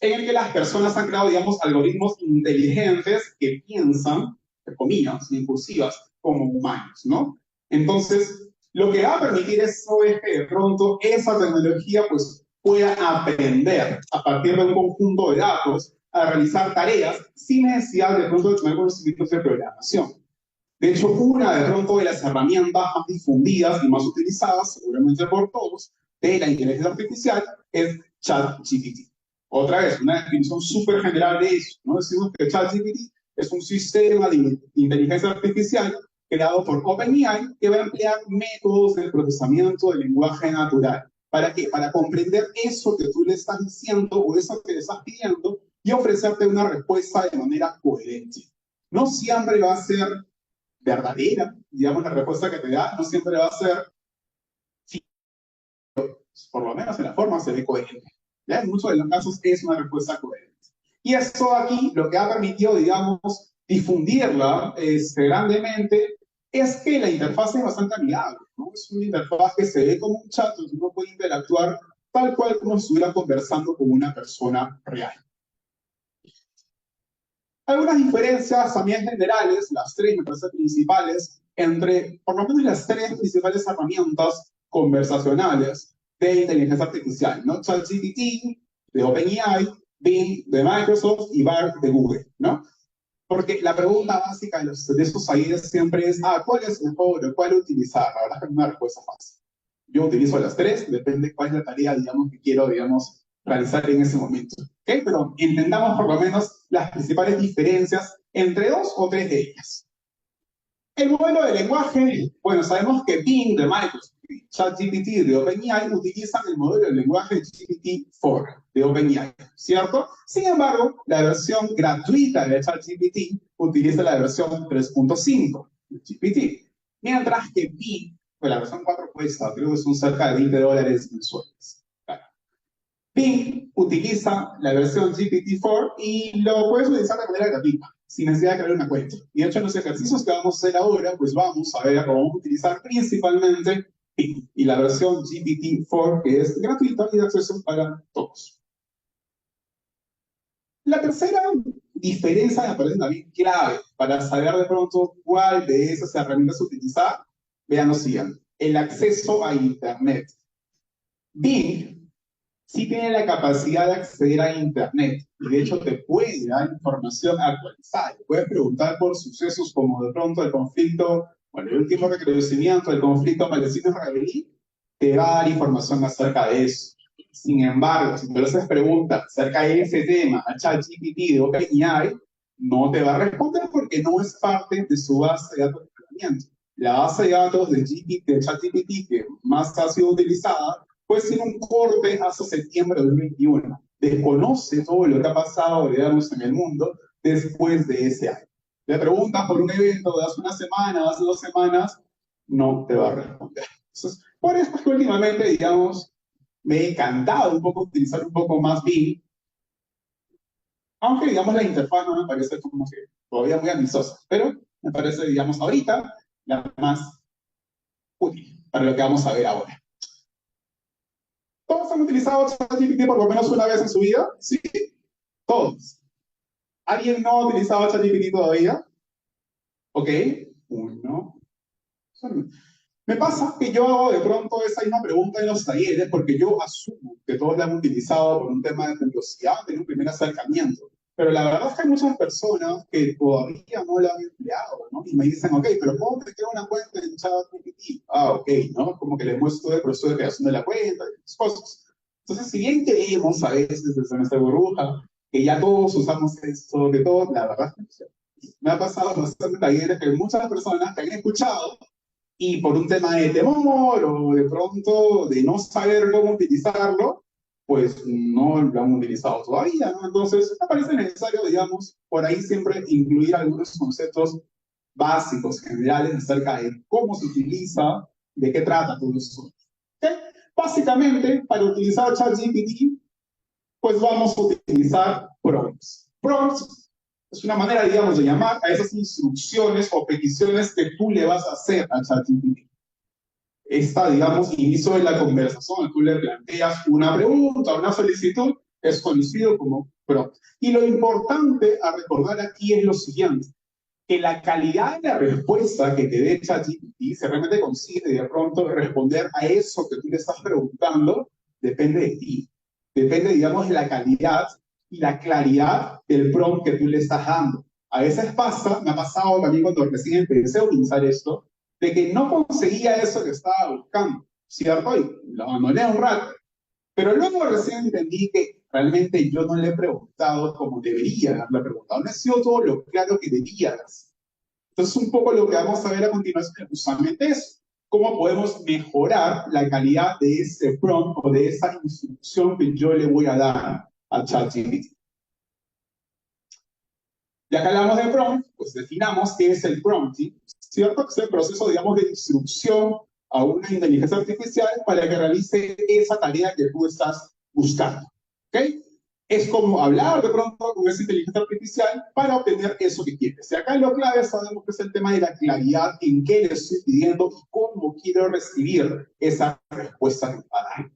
en el que las personas han creado, digamos, algoritmos inteligentes que piensan, entre comillas, impulsivas, como humanos, ¿no? Entonces, lo que va a permitir eso es que de pronto esa tecnología, pues, pueda aprender a partir de un conjunto de datos a realizar tareas sin necesidad de pronto de tener conocimientos de programación. De hecho, una de pronto de las herramientas más difundidas y más utilizadas, seguramente por todos, de la inteligencia artificial es ChatGPT. Otra vez, una definición súper general de eso, ¿no? Decimos que ChatGPT es un sistema de inteligencia artificial creado por OpenAI que va a emplear métodos de procesamiento del lenguaje natural. ¿Para qué? Para comprender eso que tú le estás diciendo o eso que le estás pidiendo y ofrecerte una respuesta de manera coherente. No siempre va a ser verdadera, digamos, la respuesta que te da, no siempre va a ser, sí, por lo menos en la forma se ve coherente. ¿Ya? En muchos de los casos es una respuesta coherente. Y esto aquí lo que ha permitido, digamos, difundirla grandemente es que la interfaz es bastante amigable, ¿no? Es una interfaz que se ve como un chat donde uno puede interactuar tal cual como si estuviera conversando con una persona real. Algunas diferencias también generales, las tres me parece principales, entre por lo menos las tres principales herramientas conversacionales de inteligencia artificial, ¿no? ChatGPT de OpenAI, Bing de Microsoft y Bard de Google, ¿no? Porque la pregunta básica de esos aires siempre es, ¿cuál es mejor o cuál utilizar? La verdad es que es una respuesta fácil. Yo utilizo las tres, depende cuál es la tarea, digamos, que quiero, digamos, realizar en ese momento. ¿Okay? Pero entendamos por lo menos las principales diferencias entre dos o tres de ellas. El modelo de lenguaje, bueno, sabemos que Bing de Microsoft y ChatGPT de OpenAI utilizan el modelo de lenguaje GPT-4 de OpenAI, ¿cierto? Sin embargo, la versión gratuita de ChatGPT utiliza la versión 3.5 de GPT, mientras que Bing, pues la versión 4 cuesta, creo que son cerca de $20 mensuales. Bing utiliza la versión GPT-4 y lo puedes utilizar de manera gratuita, sin necesidad de crear una cuenta. Y de hecho, en los ejercicios que vamos a hacer ahora, pues vamos a ver cómo vamos a utilizar principalmente Bing y la versión GPT-4, que es gratuita y de acceso para todos. La tercera diferencia me parece también clave para saber de pronto cuál de esas herramientas utilizar. Vean lo siguiente: el acceso a Internet. Bing sí tiene la capacidad de acceder a Internet y de hecho te puede dar información actualizada. Te puedes preguntar por sucesos como de pronto el conflicto, bueno, el último recrudecimiento del conflicto palestino-israelí, te va a dar información acerca de eso. Sin embargo, si tú le haces preguntas acerca de ese tema a ChatGPT de OpenAI, no te va a responder porque no es parte de su base de datos de entrenamiento. La base de datos de ChatGPT que más ha sido utilizada pues tiene un corte hasta septiembre de 2021. Desconoce todo lo que ha pasado, digamos, en el mundo después de ese año. Le preguntas por un evento de hace una semana, hace 2 semanas, no te va a responder. Entonces, por eso es que últimamente, digamos, me he encantado un poco utilizar un poco más Bing, aunque, digamos, la interfaz no me parece como que todavía muy amistosa, pero me parece, digamos, ahorita la más útil para lo que vamos a ver ahora. han utilizado ChatGPT por lo menos una vez en su vida? Sí, todos. ¿Alguien no ha utilizado ChatGPT todavía? Ok, uno. Me pasa que yo hago de pronto esa misma pregunta en los talleres porque yo asumo que todos la han utilizado por un tema de curiosidad, de un primer acercamiento. Pero la verdad es que hay muchas personas que todavía no la han empleado, ¿no? Y me dicen, ok, pero ¿cómo te creo una cuenta en ChatGPT? Ah, ok, ¿no? Como que les muestro el proceso de creación de la cuenta y esas cosas. Entonces, si bien creemos a veces desde nuestra burbuja que ya todos usamos esto, que todos, la verdad es que no sé. Me ha pasado bastante talleres que muchas personas que han escuchado y por un tema de temor o de pronto de no saber cómo utilizarlo, pues no lo han utilizado todavía, ¿no? Entonces, me parece necesario, digamos, por ahí siempre incluir algunos conceptos básicos, generales, acerca de cómo se utiliza, de qué trata todo eso. ¿Okay? Básicamente, para utilizar ChatGPT, pues vamos a utilizar prompts. Prompts es una manera, digamos, de llamar a esas instrucciones o peticiones que tú le vas a hacer a ChatGPT. Esta, digamos, inicio de la conversación, tú le planteas una pregunta, una solicitud, es conocido como prompt. Y lo importante a recordar aquí es lo siguiente, que la calidad de la respuesta que te dé ChatGPT se realmente consigue de pronto responder a eso que tú le estás preguntando, depende de ti. Depende, digamos, de la calidad y la claridad del prompt que tú le estás dando. A veces pasa, me ha pasado también cuando recién empecé a utilizar esto, de que no conseguía eso que estaba buscando, ¿cierto? Y lo abandoné un rato. Pero luego recién entendí que realmente yo no le he preguntado como debería haberle preguntado. No he sido todo lo claro que debía. Entonces, un poco lo que vamos a ver a continuación es justamente eso. Cómo podemos mejorar la calidad de ese prompt o de esa instrucción que yo le voy a dar a ChatGPT. Ya que hablamos de prompt, pues definamos qué es el prompting, ¿cierto? Que es el proceso, digamos, de instrucción a una inteligencia artificial para que realice esa tarea que tú estás buscando. ¿Ok? Es como hablar de pronto con esa inteligencia artificial para obtener eso que quieres. Y acá lo clave sabemos que es el tema de la claridad en qué le estoy pidiendo y cómo quiero recibir esa respuesta que me va a dar.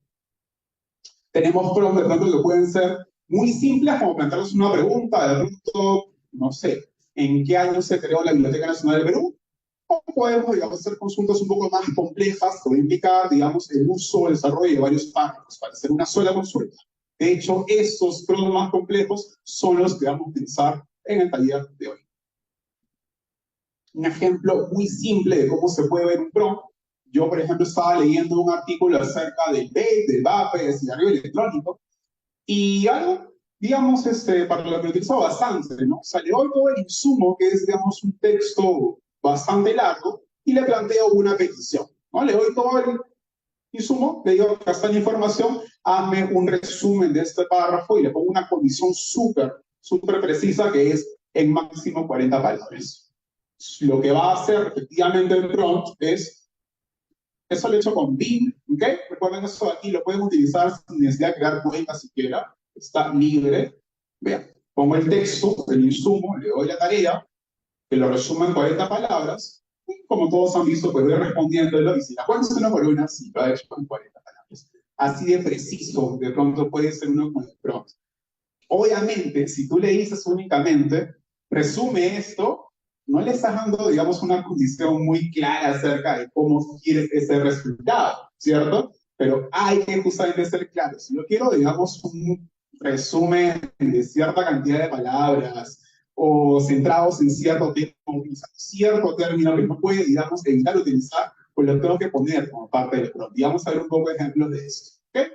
Tenemos prompts de pronto que pueden ser muy simples, como plantearles una pregunta, de pronto, no sé, ¿en qué año se creó la Biblioteca Nacional del Perú? O podemos, digamos, hacer consultas un poco más complejas, que va a implicar, digamos, el uso o el desarrollo de varios párrafos para hacer una sola consulta. De hecho, estos prompts más complejos son los que vamos a utilizar en el taller de hoy. Un ejemplo muy simple de cómo se puede ver un prompt. Yo, por ejemplo, estaba leyendo un artículo acerca del vape, del vape, del cigarrillo electrónico, y algo, digamos, para lo que utilizo bastante, ¿no? Salió todo el insumo, que es, digamos, un texto bastante largo, y le planteo una petición, ¿no? Le doy todo el insumo, le digo, acá está la información, hazme un resumen de este párrafo, y le pongo una condición súper precisa, que es en máximo 40 palabras. Lo que va a hacer efectivamente el prompt es, eso lo he hecho con Bing, ¿ok? Recuerden eso de aquí, lo pueden utilizar sin necesidad de crear cuentas siquiera, está libre. Vean, pongo el texto, el insumo, le doy la tarea, que lo resuma en 40 palabras, y como todos han visto, pues voy respondiéndolo, y si la cuenta es una por una, sí, lo ha hecho en 40 palabras. Así de preciso, de pronto puede ser uno con el prompt. Obviamente, si tú le dices únicamente, resume esto, no le estás dando, digamos, una condición muy clara acerca de cómo quieres ese resultado, ¿cierto? Pero hay que justamente ser claro. Si yo quiero, digamos, un resumen de cierta cantidad de palabras o centrados en cierto tema, cierto término que no puede, digamos, evitar utilizar, pues lo tengo que poner como parte del prompt. Y vamos a ver un poco de ejemplos de eso. ¿Ok?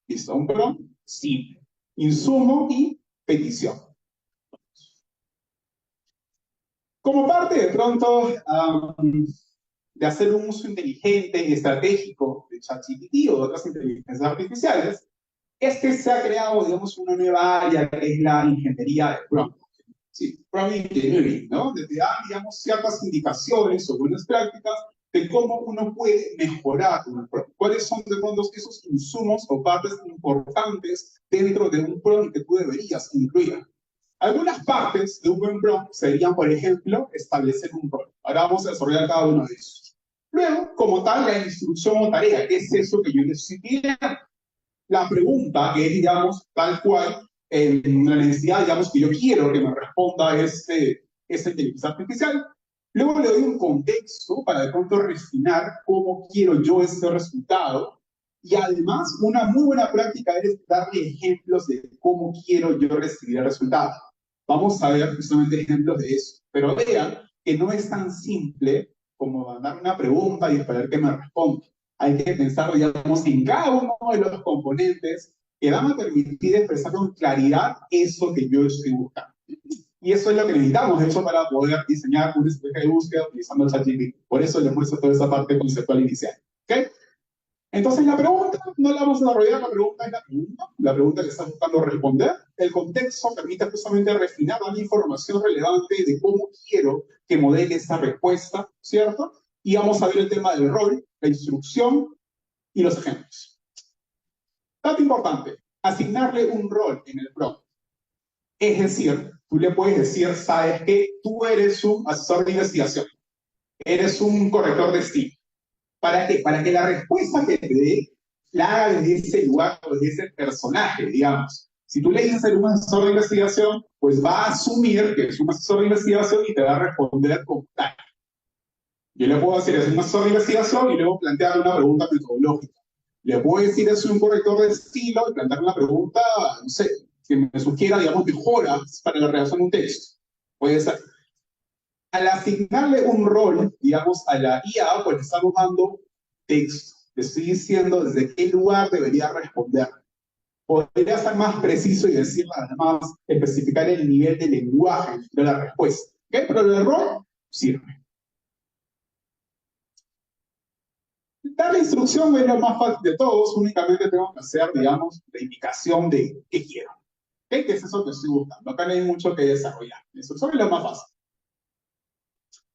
¿Listo? Un prompt simple. Insumo y petición. Como parte de pronto de hacer un uso inteligente y estratégico de ChatGPT o de otras inteligencias artificiales, es que se ha creado, digamos, una nueva área que es la ingeniería de prompt. Sí, prompt engineering, ¿no? Donde te dan, digamos, ciertas indicaciones o buenas prácticas de cómo uno puede mejorar un prompt. ¿Cuáles son de pronto esos insumos o partes importantes dentro de un prompt que tú deberías incluir? Algunas partes de un buen prompt serían, por ejemplo, establecer un rol. Ahora vamos a desarrollar cada uno de esos. Luego, como tal, la instrucción o tarea, ¿qué es eso que yo necesito? la pregunta, que es, digamos, tal cual, la necesidad, digamos, que yo quiero que me responda esta inteligencia artificial. Luego le doy un contexto para de pronto refinar cómo quiero yo ese resultado. Y además, una muy buena práctica es darle ejemplos de cómo quiero yo recibir el resultado. Vamos a ver justamente ejemplos de eso. Pero vean que no es tan simple como mandar una pregunta y esperar que me responda. Hay que pensar, digamos, en cada uno de los componentes que van a permitir expresar con claridad eso que yo estoy buscando. Y eso es lo que necesitamos, de hecho, para poder diseñar una estrategia de búsqueda utilizando el ChatGPT. Por eso les muestro toda esa parte conceptual inicial. ¿Ok? Entonces, la pregunta, no la vamos a desarrollar, la pregunta es la pregunta que estás buscando responder. El contexto permite justamente refinar la información relevante de cómo quiero que modele esa respuesta, ¿cierto? Y vamos a ver el tema del rol, la instrucción y los ejemplos. Dato importante, asignarle un rol en el prompt. Es decir, tú le puedes decir, sabes que tú eres un asesor de investigación, eres un corrector de estilo. ¿Para qué? Para que la respuesta que te dé la haga desde ese lugar o desde ese personaje, digamos. Si tú le dices a un asesor de investigación, pues va a asumir que es un asesor de investigación y te va a responder como tal. Yo le puedo decir, es un asesor de investigación y luego plantear una pregunta metodológica. Le puedo decir, es un corrector de estilo y plantear una pregunta, no sé, que me sugiera, digamos, mejoras para la redacción de un texto. Puede ser. Al asignarle un rol, digamos, a la IA, pues le estamos dando texto. Le estoy diciendo desde qué lugar debería responder. Podría ser más preciso y decir, además, especificar el nivel de lenguaje de la respuesta. ¿Ok? Pero el rol sirve. Dar la instrucción es lo más fácil de todos, únicamente tengo que hacer, digamos, la indicación de qué quiero. ¿Ok? ¿Qué es eso que estoy buscando? Acá no hay mucho que desarrollar. La instrucción es lo más fácil.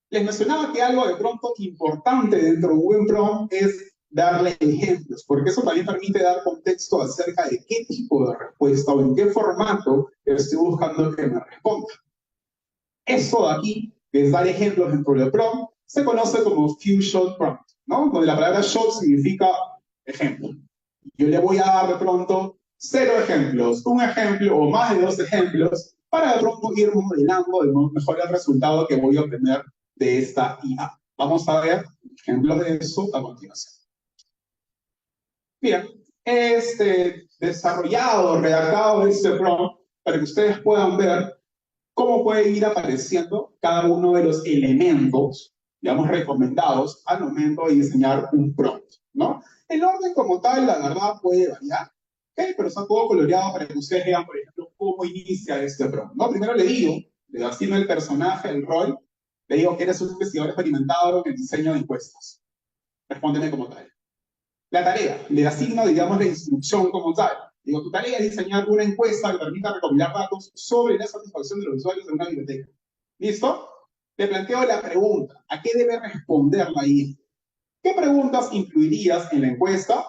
Les mencionaba que algo de pronto importante dentro de un buen prompt es darle ejemplos, porque eso también permite dar contexto acerca de qué tipo de respuesta o en qué formato estoy buscando que me responda. Esto de aquí, que es dar ejemplos dentro del prompt, se conoce como few shot prompt, ¿no? Donde la palabra shot significa ejemplo. Yo le voy a dar de pronto 0 ejemplos, un ejemplo o más de 2 ejemplos para de pronto ir modelando de mejor el resultado que voy a obtener de esta IA. Vamos a ver ejemplos de eso a continuación. Bien, desarrollado, redactado este prompt para que ustedes puedan ver cómo puede ir apareciendo cada uno de los elementos, digamos, recomendados al momento de diseñar un prompt, ¿no? El orden como tal, la verdad, puede variar, ¿okay? Pero está todo coloreado para que ustedes vean, por ejemplo, cómo inicia este prompt, ¿no? Primero le digo, le asigno el personaje, el rol, le digo que eres un investigador experimentado en el diseño de encuestas. Respóndeme como tal. La tarea, le asigno, digamos, la instrucción como tal. Digo, tu tarea es diseñar una encuesta que permita recopilar datos sobre la satisfacción de los usuarios de una biblioteca. ¿Listo? Le planteo la pregunta, ¿a qué debe responder la IA? ¿Qué preguntas incluirías en la encuesta?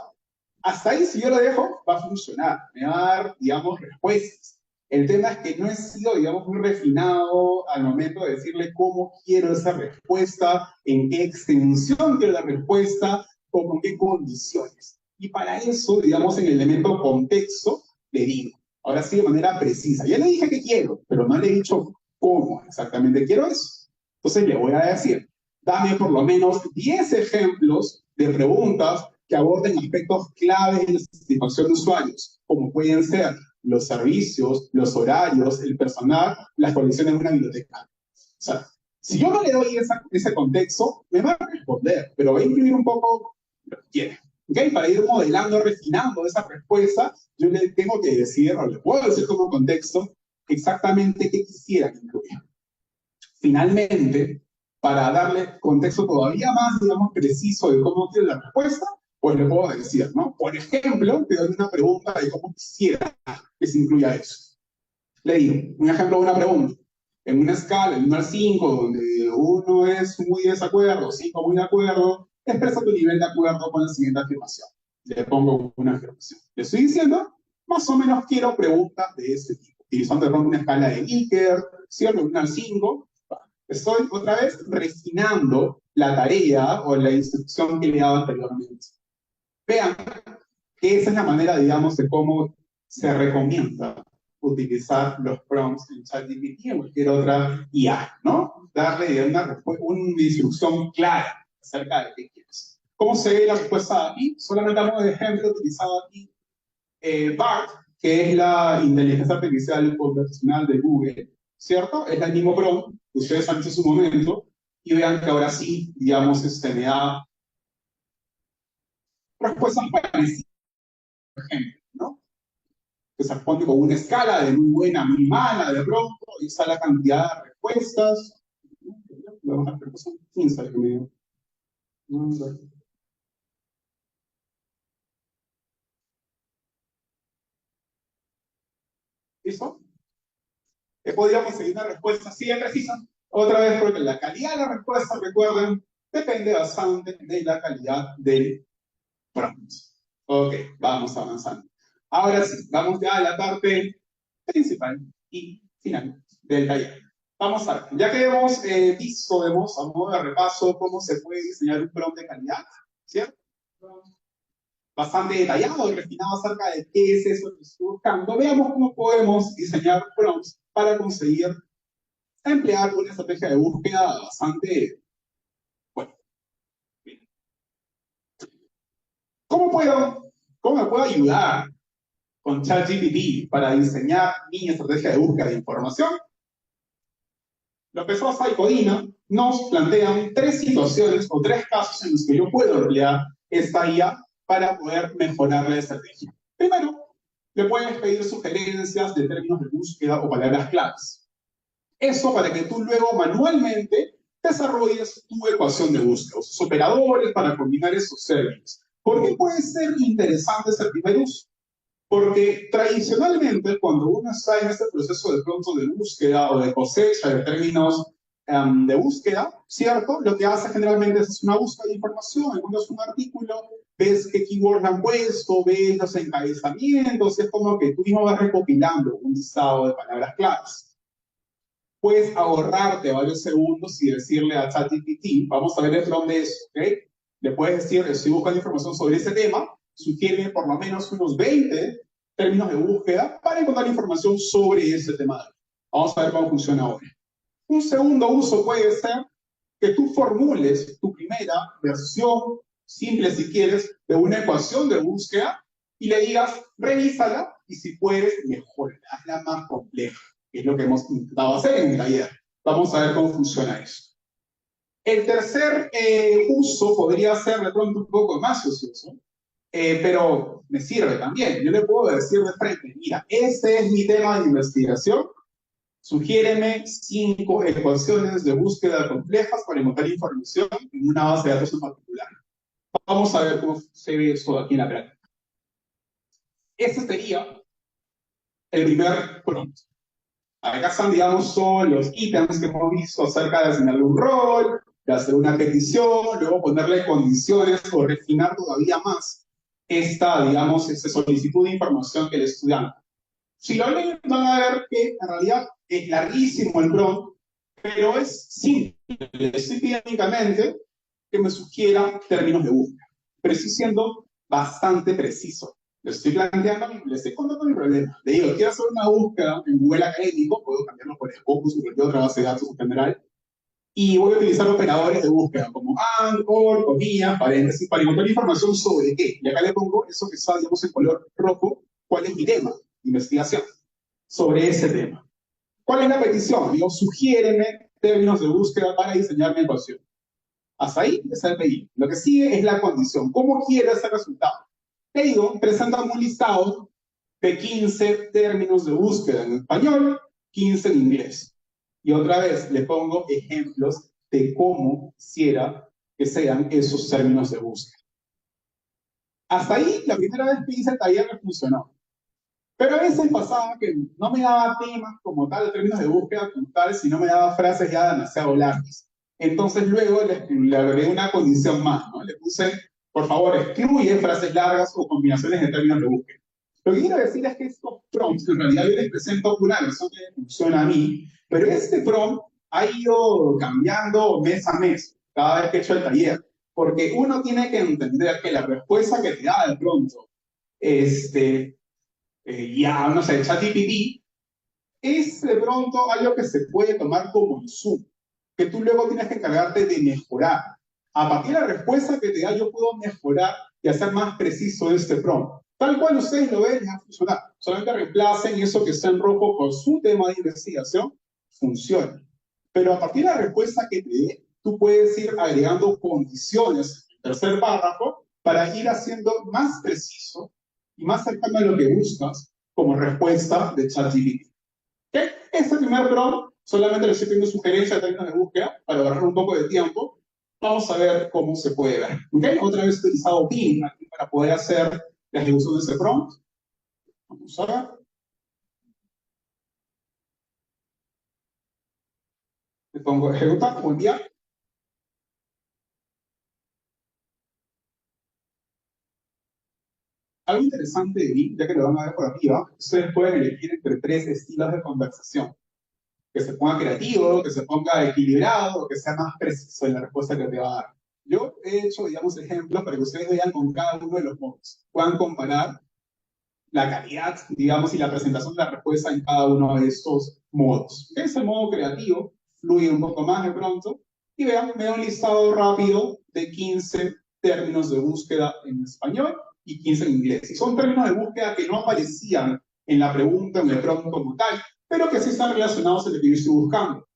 Hasta ahí, si yo lo dejo, va a funcionar. Me va a dar, digamos, respuestas. El tema es que no he sido, digamos, muy refinado al momento de decirle cómo quiero esa respuesta, en qué extensión quiero la respuesta, o con qué condiciones. Y para eso, digamos, en el elemento contexto, le digo, ahora sí de manera precisa. Ya le dije que quiero, pero no le he dicho cómo exactamente quiero eso. Entonces le voy a decir, dame por lo menos 10 ejemplos de preguntas que aborden aspectos claves de la satisfacción de usuarios, como pueden ser los servicios, los horarios, el personal, las condiciones de una biblioteca. O sea, si yo no le doy ese contexto, me va a responder, pero va a incluir un poco lo que quiere. ¿Okay? Para ir modelando, refinando esa respuesta, yo le tengo que decir, o le puedo decir como contexto, exactamente qué quisiera que incluya. Finalmente, para darle contexto todavía más, digamos, preciso de cómo quiere la respuesta, pues le puedo decir, ¿no? Por ejemplo, te doy una pregunta de cómo quisiera que se incluya eso. Le digo, un ejemplo de una pregunta. En una escala, en 1 al 5, donde 1 es muy de desacuerdo, 5 muy de acuerdo, expresa tu nivel de acuerdo con la siguiente afirmación. Le pongo una afirmación. Le estoy diciendo, más o menos quiero preguntas de ese tipo. Utilizando de pronto una escala de Likert, ¿cierto? De 1 al 5. Estoy otra vez refinando la tarea o la instrucción que le he dado anteriormente. Vean, que esa es la manera, digamos, de cómo se recomienda utilizar los prompts en ChatGPT o cualquier otra IA, ¿no? Darle una instrucción clara acerca de qué quieres. ¿Cómo se ve la respuesta aquí? Solamente damos de ejemplo utilizado aquí BART, que es la inteligencia artificial conversacional de Google, ¿cierto? Es el mismo prompt que ustedes han hecho en su momento, y vean que ahora sí, digamos, me da respuestas parecidas, por ejemplo, ¿no? Que se responde con una escala de muy buena, muy mala, de pronto, y está la cantidad de respuestas. Vamos a ver, 15 que me dio. ¿Listo? He podido conseguir una respuesta así de precisa. Otra vez, porque la calidad de la respuesta, recuerden, depende bastante de la calidad del prompt. Ok, vamos avanzando. Ahora sí, vamos ya a la parte principal y final del taller. Vamos a ver, ya que hemos visto, vemos a modo de repaso cómo se puede diseñar un prompt de calidad, ¿cierto? Bastante detallado y refinado acerca de qué es eso que estoy buscando. Veamos cómo podemos diseñar prompts para conseguir emplear una estrategia de búsqueda bastante, bueno, bien. ¿Cómo me puedo ayudar con ChatGPT para diseñar mi estrategia de búsqueda de información? Los profesores y Codina nos plantean tres situaciones o tres casos en los que yo puedo emplear esta IA para poder mejorar la estrategia. Primero, le puedes pedir sugerencias de términos de búsqueda o palabras claves. Eso para que tú luego manualmente desarrolles tu ecuación de búsqueda, sus operadores para combinar esos términos. ¿Por qué puede ser interesante ese primer uso? Porque tradicionalmente, cuando uno está en este proceso de pronto de búsqueda o de cosecha de términos de búsqueda, ¿cierto? Lo que hace generalmente es una búsqueda de información, encuentras un artículo, ves qué keywords han puesto, ves los encabezamientos, es como que tú mismo vas recopilando un listado de palabras claves. Puedes ahorrarte varios segundos y decirle a ChatGPT, vamos a ver el prompt de eso, ¿ok? Le puedes decir, estoy buscando información sobre ese tema, sugiere por lo menos unos 20 términos de búsqueda para encontrar información sobre ese tema. Vamos a ver cómo funciona ahora. Un segundo uso puede ser que tú formules tu primera versión, simple si quieres, de una ecuación de búsqueda y le digas, revísala y si puedes, mejorala, hazla más compleja, que es lo que hemos intentado hacer en el taller. Vamos a ver cómo funciona eso. El tercer uso podría ser de pronto un poco más ocioso, pero me sirve también. Yo le puedo decir de frente, mira, ese es mi tema de investigación, sugiéreme 5 ecuaciones de búsqueda complejas para encontrar información en una base de datos en particular. Vamos a ver cómo se ve eso aquí en la práctica. Ese sería el primer prompt. Acá están, digamos, todos los ítems que hemos visto acerca de asignarle un rol, de hacer una petición, luego ponerle condiciones o refinar todavía más esta, digamos, esta solicitud de información que el estudiante. Si lo leen, van a ver que en realidad es larguísimo el prompt, pero es simple. Le estoy pidiendo únicamente que me sugiera términos de búsqueda, pero estoy siendo bastante preciso. Le estoy planteando, le estoy contando mi problema. Le digo, quiero hacer una búsqueda en Google Académico, puedo cambiarlo por Scopus o cualquier otra base de datos en general, y voy a utilizar operadores de búsqueda como AND, OR, comillas, paréntesis, para encontrar información sobre qué. Y acá le pongo eso que está, digamos, en color rojo, cuál es mi tema de investigación sobre ese tema. ¿Cuál es la petición? Digo, sugiéreme términos de búsqueda para diseñar mi ecuación. Hasta ahí es el pedido. Lo que sigue es la condición. ¿Cómo quiero ese resultado? Te digo, preséntame un listado de 15 términos de búsqueda en español, 15 en inglés. Y otra vez le pongo ejemplos de cómo quisiera que sean esos términos de búsqueda. Hasta ahí, la primera vez que hice el taller me funcionó. Pero a veces pasaba que no me daba temas como tal, términos de búsqueda como tal, sino me daba frases ya demasiado largas. Entonces luego le agregué una condición más, ¿no? Le puse, por favor, excluye frases largas o combinaciones de términos de búsqueda. Lo que quiero decir es que estos prompts, en realidad yo les presento una versión que funciona a mí, pero este prompt ha ido cambiando mes a mes, cada vez que he hecho el taller, porque uno tiene que entender que la respuesta que te da de pronto ya, no sé, ChatGPT, es de pronto algo que se puede tomar como insumo, que tú luego tienes que encargarte de mejorar. A partir de la respuesta que te da, yo puedo mejorar y hacer más preciso este prompt. Tal cual ustedes lo ven, va a funcionar. Solamente reemplacen eso que está en rojo por su tema de investigación, funciona. Pero a partir de la respuesta que te dé, tú puedes ir agregando condiciones en el tercer párrafo para ir haciendo más preciso y más cercano a lo que buscas como respuesta de ChatGPT. ¿Okay? Este primer prompt solamente le estoy pidiendo sugerencias de términos de búsqueda para ahorrar un poco de tiempo. Vamos a ver cómo se puede ver. ¿Okay? Otra vez he utilizado Bing aquí para poder hacer la ejecución de ese prompt. Vamos a ver. Le pongo ejecutar o enviar. Algo interesante de Bing, ya que lo van a ver por arriba, ustedes pueden elegir entre tres estilos de conversación. Que se ponga creativo, que se ponga equilibrado, o que sea más preciso en la respuesta que te va a dar. Yo he hecho, digamos, ejemplos para que ustedes vean con cada uno de los modos. Puedan comparar la calidad, digamos, y la presentación de la respuesta en cada uno de estos modos. Ese modo creativo fluye un poco más de pronto. Y vean, me da un listado rápido de 15 términos de búsqueda en español y 15 en inglés. Y son términos de búsqueda que no aparecían en la pregunta, en el prompt como tal, pero que sí están relacionados a lo que yo estoy buscando.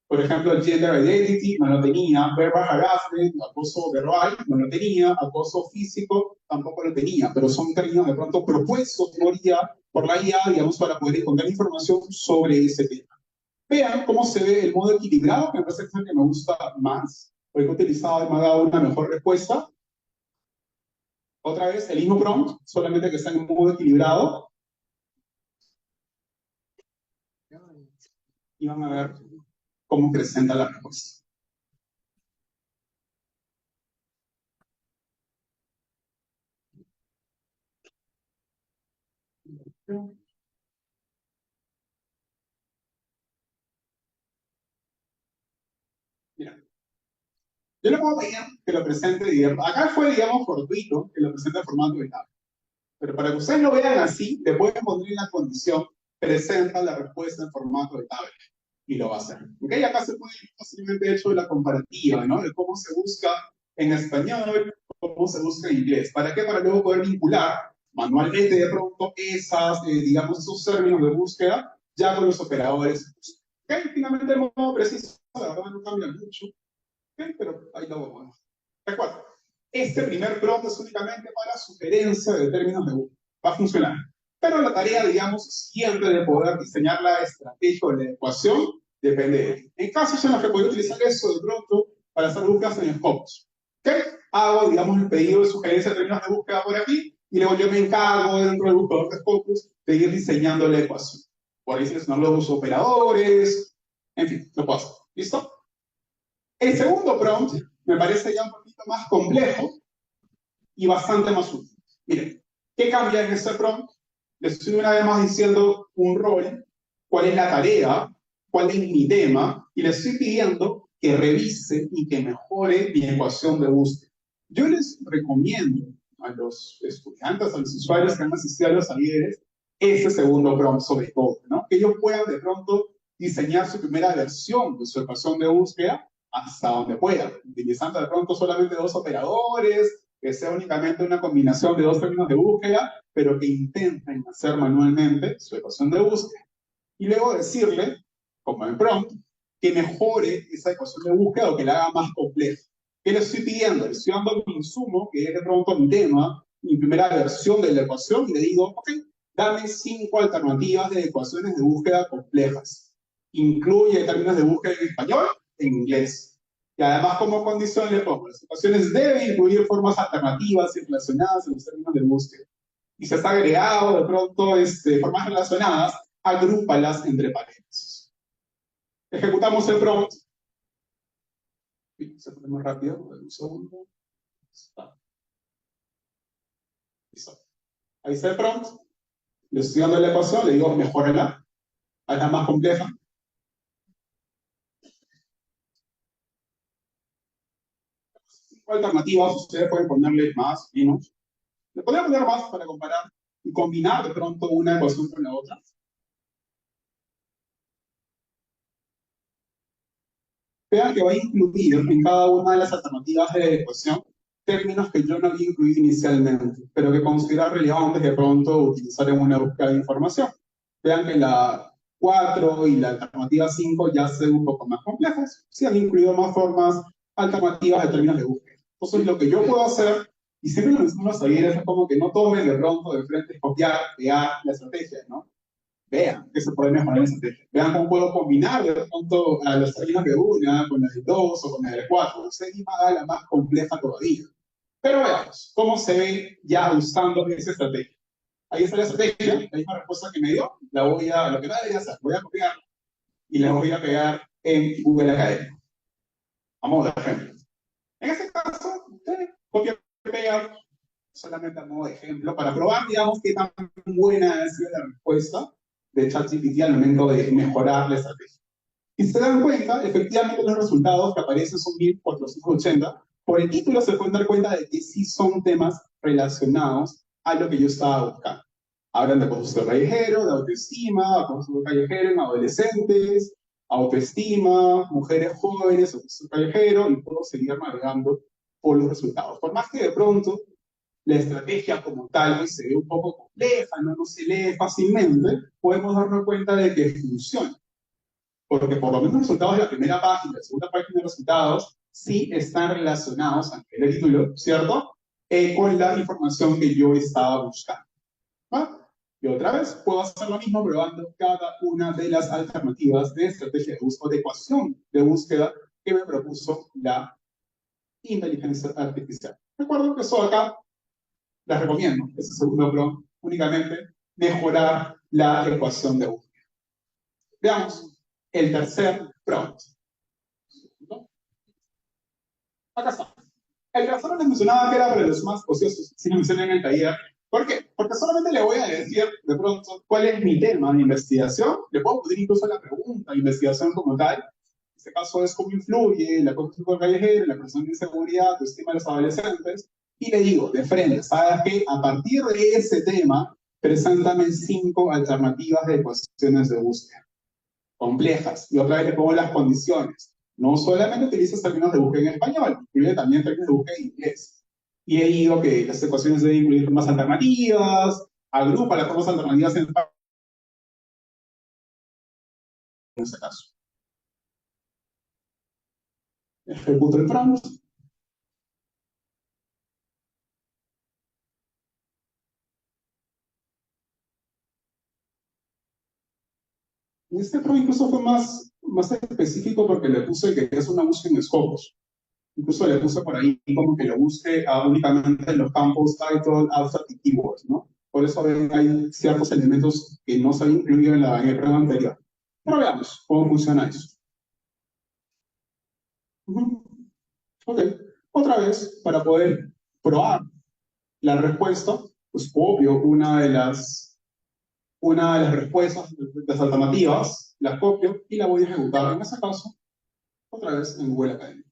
Por ejemplo, el gender identity no lo tenía, verbal harassment, acoso verbal no lo tenía, acoso físico tampoco lo tenía, pero son términos de pronto propuestos por la IA, digamos, para poder encontrar información sobre ese tema. Vean cómo se ve el modo equilibrado, que me parece que es el que me gusta más, porque he utilizado y me ha dado una mejor respuesta. Otra vez, el mismo prompt, solamente que está en modo equilibrado. Y van a ver cómo presenta la respuesta. Mira, yo le puedo pedir que lo presente, digamos, acá fue, digamos, fortuito que lo presente en formato de tabla. Pero para que ustedes lo vean así, le pueden poner en la condición, presenta la respuesta en formato de tabla. Y lo va a hacer. ¿Ok? Acá se puede fácilmente hecho la comparativa, ¿no? De cómo se busca en español, cómo se busca en inglés. ¿Para qué? Para luego poder vincular manualmente de pronto esas, digamos, esos términos de búsqueda ya con los operadores. ¿Ok? Finalmente el modo preciso, la verdad no cambia mucho. ¿Ok? Pero ahí lo vamos. ¿De acuerdo? Este primer prompt es únicamente para sugerencia de términos de búsqueda. Va a funcionar. Pero la tarea, digamos, siempre de poder diseñar la estrategia o la ecuación depende de él. En casos en los que puedo utilizar eso de pronto para hacer búsquedas en Scopus. ¿Ok? Hago, digamos, el pedido de sugerencia de términos de búsqueda por aquí y luego yo me encargo dentro del buscador de Scopus de ir diseñando la ecuación. Por ahí seleccionar los operadores, en fin, lo puedo hacer. ¿Listo? El segundo prompt me parece ya un poquito más complejo y bastante más útil. Miren, ¿qué cambia en este prompt? Les estoy una vez más diciendo un rol, cuál es la tarea, cuál es mi tema, y les estoy pidiendo que revise y que mejore mi ecuación de búsqueda. Yo les recomiendo a los estudiantes, a los usuarios que han asistido a los talleres, este segundo prompt sobre todo, ¿no? Que ellos puedan de pronto diseñar su primera versión de su ecuación de búsqueda hasta donde puedan, utilizando de pronto solamente dos operadores, que sea únicamente una combinación de dos términos de búsqueda, pero que intenten hacer manualmente su ecuación de búsqueda. Y luego decirle, como en prompt, que mejore esa ecuación de búsqueda o que la haga más compleja. ¿Qué le estoy pidiendo? Le estoy dando mi insumo, que es de pronto mi tema, mi primera versión de la ecuación, y le digo, ok, dame 5 alternativas de ecuaciones de búsqueda complejas. Incluye términos de búsqueda en español, en inglés. Y además, como condición le pongo, las ecuaciones deben incluir formas alternativas y relacionadas en los términos de búsqueda. Y si está agregado de pronto formas relacionadas, agrúpalas entre paréntesis. Ejecutamos el prompt. Se pone muy rápido, un segundo. Listo. Ahí está el prompt. Le estoy dando la ecuación, le digo mejórala, hazla más compleja. Alternativas, ustedes pueden ponerle más, menos, Le podría poner más para comparar y combinar de pronto una ecuación con la otra. Vean que va a incluir en cada una de las alternativas de ecuación términos que yo no había incluido inicialmente, pero que considero relevantes de pronto utilizar en una búsqueda de información. Vean que la 4 y la alternativa 5 ya se ven un poco más complejas, sí han incluido más formas alternativas de términos de búsqueda. Entonces, lo que yo puedo hacer, y siempre lo decimos a talleres, es como que no tomen de pronto de frente copiar, pegar la estrategia, ¿no? Vean que se puede mejorar la estrategia. Vean cómo puedo combinar de pronto a los términos de una con la de dos o con la de cuatro. Usted misma haga la más compleja todavía. Pero veamos cómo se ve ya usando esa estrategia. Ahí está la estrategia, la misma respuesta que me dio, lo que no debería hacer, voy a copiar y la voy a pegar en Google Academy. Vamos a ejemplo. En este caso, usted copia y pega solamente a modo de ejemplo para probar, digamos, qué tan buena ha sido la respuesta de ChatGPT al momento de mejorar la estrategia. Y si se dan cuenta, efectivamente los resultados que aparecen son 1480. Por el título se pueden dar cuenta de que sí son temas relacionados a lo que yo estaba buscando. Hablan de acoso callejero, de autoestima, acoso callejero en adolescentes, autoestima, mujeres jóvenes, acoso callejero, y puedo seguir navegando por los resultados. Por más que de pronto la estrategia como tal se ve un poco compleja, no se lee fácilmente, podemos darnos cuenta de que funciona. Porque por lo menos los resultados de la primera página, la segunda página de resultados, sí están relacionados, aunque el título, ¿cierto? Con la información que yo estaba buscando. ¿Va? Y otra vez, puedo hacer lo mismo probando cada una de las alternativas de estrategia de búsqueda, de ecuación de búsqueda que me propuso la inteligencia artificial. Recuerdo que eso acá les recomiendo, ese segundo prompt, únicamente mejorar la ecuación de búsqueda. Veamos el tercer prompt. Acá está. El tercero les mencionaba que era para los más ociosos, si lo mencioné en el taller. ¿Por qué? Porque solamente le voy a decir de pronto cuál es mi tema de investigación. Le puedo pedir incluso la pregunta de investigación como tal. En este caso es cómo influye la conducta callejera, la persona de inseguridad, la estima de los adolescentes. Y le digo, de frente, ¿sabes qué? A partir de ese tema, preséntame 5 alternativas de ecuaciones de búsqueda complejas. Y otra vez le pongo las condiciones. No solamente utiliza términos de búsqueda en español, incluye también términos de búsqueda en inglés. Y he dicho que las ecuaciones deben incluir formas alternativas, agrupa las formas alternativas en este caso. Ejecuto el prompt. Y este prompt incluso fue más específico porque le puse que es una búsqueda en Scopus. Incluso le puse por ahí como que lo busque únicamente en los campos title, abstract y keywords, ¿no? Por eso hay ciertos elementos que no se han incluido en el programa anterior. Pero veamos cómo funciona eso. Ok, otra vez, para poder probar la respuesta, pues copio una de las respuestas, las alternativas, las copio y la voy a ejecutar, en ese caso, otra vez en Google Academy.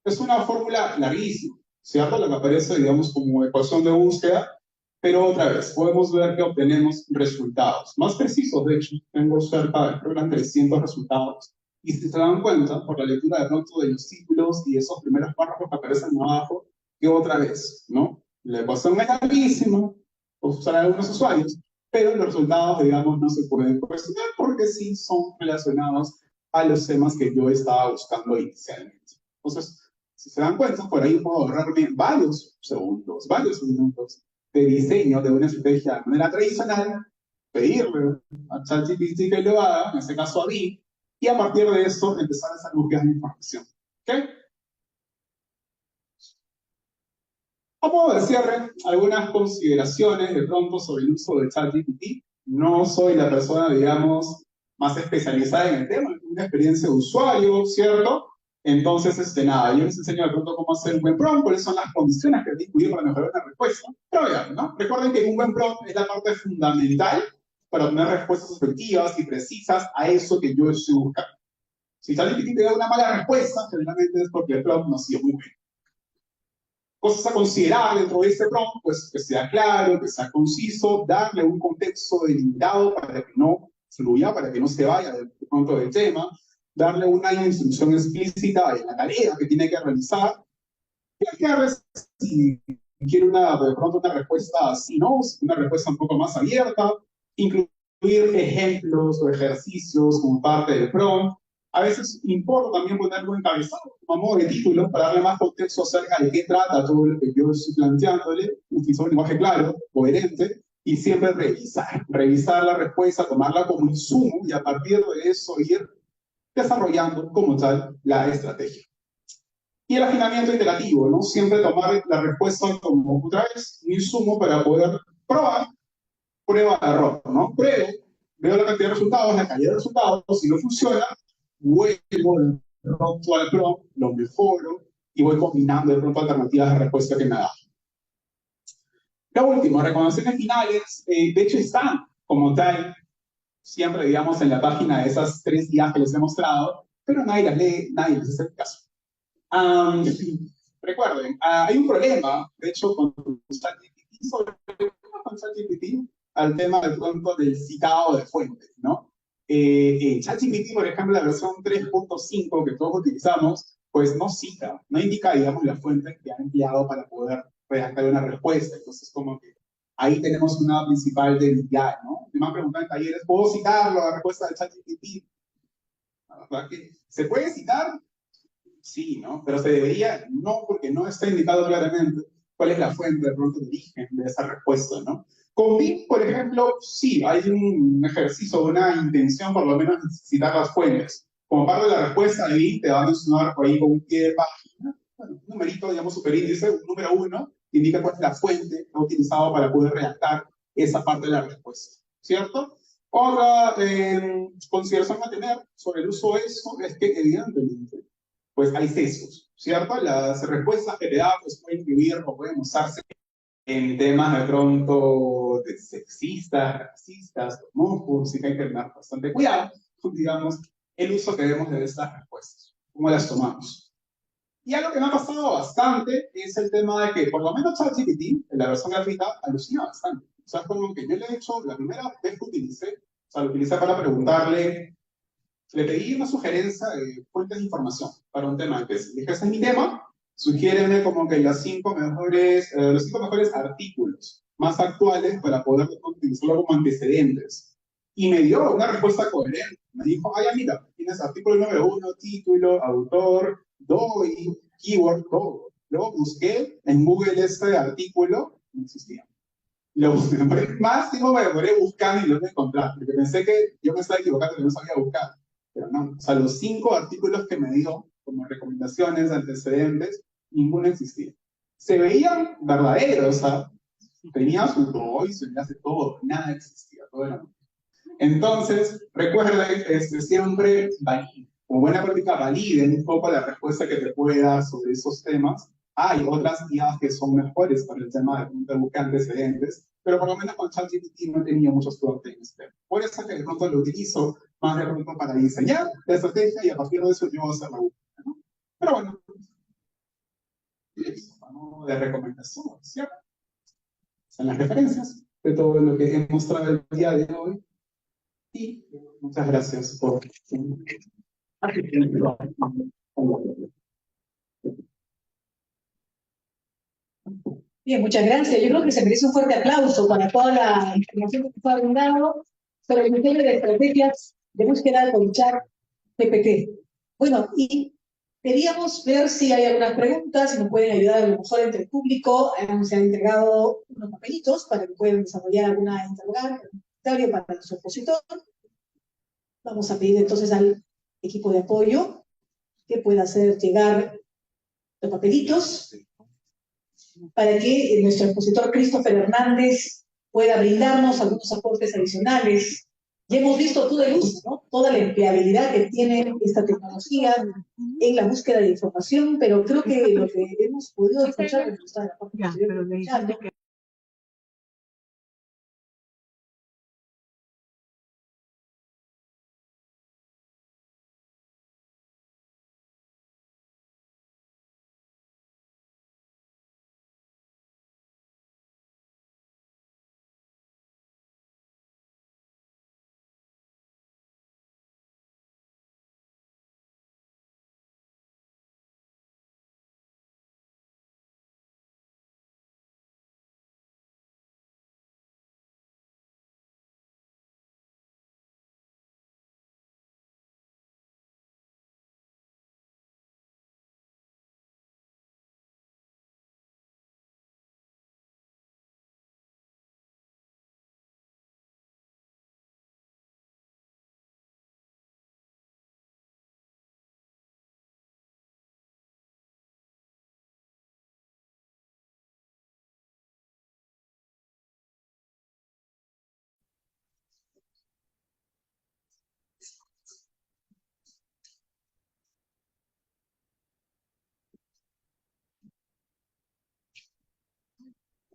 Es una fórmula larguísima, ¿cierto? La que aparece, digamos, como ecuación de búsqueda, pero otra vez, podemos ver que obtenemos resultados más precisos. De hecho, tengo cerca de, creo que eran 300 resultados. Y si se dan cuenta, por la lectura de pronto de los títulos y esos primeros párrafos que aparecen abajo, que otra vez, ¿no? La ecuación es larguísima, usar algunos usuarios, pero los resultados, digamos, no se pueden cuestionar porque sí son relacionados a los temas que yo estaba buscando inicialmente. Entonces, si se dan cuenta, por ahí puedo ahorrarme varios segundos, varios minutos de diseño de una estrategia de manera tradicional, pedirle a ChatGPT que lo haga, en este caso a mí, y a partir de eso empezar a hacer búsquedas de información. ¿Ok? A modo de cierre, algunas consideraciones de pronto sobre el uso de ChatGPT. No soy la persona, digamos, más especializada en el tema, tengo una experiencia de usuario, ¿cierto? Entonces, nada, yo les enseño de pronto cómo hacer un buen prompt, cuáles son las condiciones que hay que incluir para mejorar una respuesta. Pero vean, ¿no? Recuerden que un buen prompt es la parte fundamental para obtener respuestas efectivas y precisas a eso que yo estoy buscando. Si ChatGPT te da una mala respuesta, generalmente es porque el prompt no ha sido muy bueno. Cosas a considerar dentro de este prompt, pues que sea claro, que sea conciso, darle un contexto delimitado para que no fluya, para que no se vaya de pronto del tema, darle una instrucción explícita de la tarea que tiene que realizar, y a veces si quiere de pronto una respuesta así, ¿no? Una respuesta un poco más abierta, incluir ejemplos o ejercicios como parte del prompt. A veces importa también ponerlo encabezado como modo de título para darle más contexto acerca de qué trata todo lo que yo estoy planteándole, utilizar un lenguaje claro, coherente, y siempre revisar la respuesta, tomarla como insumo y a partir de eso ir desarrollando como tal la estrategia. Y el afinamiento iterativo, ¿no? Siempre tomar la respuesta como otra vez un insumo para poder probar, prueba de error, ¿no? Pruebo, veo la cantidad de resultados, la calidad de resultados, si no funciona, vuelvo de pronto al prompt, lo mejoro y voy combinando de pronto alternativas de respuesta que me da. Lo último, recomendaciones finales, de hecho están como tal, siempre digamos en la página de esas 3 guías que les he mostrado, pero nadie las lee, nadie les hace caso. Recuerden, hay un problema, de hecho, con ChatGPT, sobre todo con ChatGPT, al tema de pronto del citado de fuentes, ¿no? ChatGPT, por ejemplo, la versión 3.5 que todos utilizamos, pues no cita, no indica, digamos, las fuentes que han empleado para poder redactar una respuesta. Entonces, como que ahí tenemos una principal debilidad, ¿no? Me han preguntado en talleres, ¿puedo citarlo la respuesta de ChatGPT? La verdad que se puede citar, sí, ¿no? Pero se debería, no, porque no está indicado claramente cuál es la fuente de pronto de origen de esa respuesta, ¿no? Con Bing, por ejemplo, sí, hay un ejercicio, una intención por lo menos de citar las fuentes. Como parte de la respuesta de Bing, te va a mencionar por ahí con un pie de página, bueno, un numerito, digamos, superíndice, un número 1, que indica cuál es la fuente que ha utilizado para poder redactar esa parte de la respuesta, ¿cierto? Otra consideración a tener sobre el uso de eso es que, evidentemente, pues hay sesgos, ¿cierto? Las respuestas que te da pues, pueden incluir o pueden usarse en temas de pronto de sexistas, racistas, homófobos, y que hay que tener bastante cuidado, digamos, el uso que demos de estas respuestas, cómo las tomamos. Y algo que me ha pasado bastante es el tema de que, por lo menos ChatGPT, en la versión gratuita, alucina bastante. O sea, es como que yo le he hecho, la primera vez que utilicé, o sea, lo utilicé para preguntarle, le pedí una sugerencia de fuentes de información para un tema. Entonces, dije, ese es mi tema, sugiéreme como que los 5 mejores artículos más actuales para poder utilizarlo como antecedentes. Y me dio una respuesta coherente. Me dijo, ah, ya mira, tienes artículo número 1, título, autor, DOI, keyword, todo. Luego busqué en Google este artículo, no existía. Lo busqué, más tiempo me demoré buscando y lo encontré, porque pensé que yo me estaba equivocando, que no sabía buscar. Pero no, o sea, los 5 artículos que me dio como recomendaciones, antecedentes, ninguno existía. Se veían verdaderos, o sea, tenía su todo y se le hace todo, nada existía, todo era. Entonces, recuerden, siempre, como buena práctica, validen un poco la respuesta que te puede dar sobre esos temas. Hay otras guías que son mejores para el tema de buscar antecedentes, pero por lo menos con ChatGPT no he tenido mucho suerte en este. Por eso que de pronto lo utilizo más de pronto para diseñar la estrategia y a partir de eso yo voy a hacer la búsqueda, ¿no? Pero bueno, ¿no? De recomendación, ¿cierto? Son las referencias de todo lo que he mostrado el día de hoy. Y muchas gracias por... Bien, muchas gracias. Yo creo que se merece un fuerte aplauso para toda la información que nos ha brindado sobre el Ministerio de Estrategias de Búsqueda con ChatGPT. Bueno, y queríamos ver si hay algunas preguntas, si nos pueden ayudar a lo mejor entre el público. Se han entregado unos papelitos para que puedan desarrollar alguna interrogatoria para nuestro expositor. Vamos a pedir entonces al equipo de apoyo que pueda hacer llegar los papelitos para que nuestro expositor Christopher Hernández pueda brindarnos algunos aportes adicionales. Ya hemos visto todo el uso, ¿no? Toda la empleabilidad que tiene esta tecnología en la búsqueda de información, pero creo que lo que hemos podido escuchar en la parte posterior,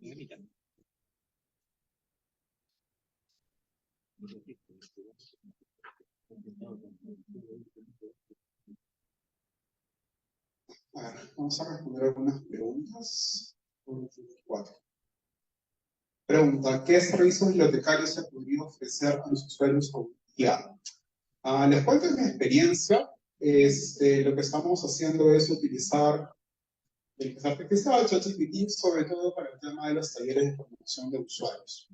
A ver, vamos a responder algunas preguntas. 4. Pregunta, ¿qué servicios bibliotecarios se podrían ofrecer a los usuarios con IA? Les cuento mi experiencia. Lo que estamos haciendo es utilizar inteligencia artificial, ChatGPT, sobre todo para el tema de los talleres de formación de usuarios.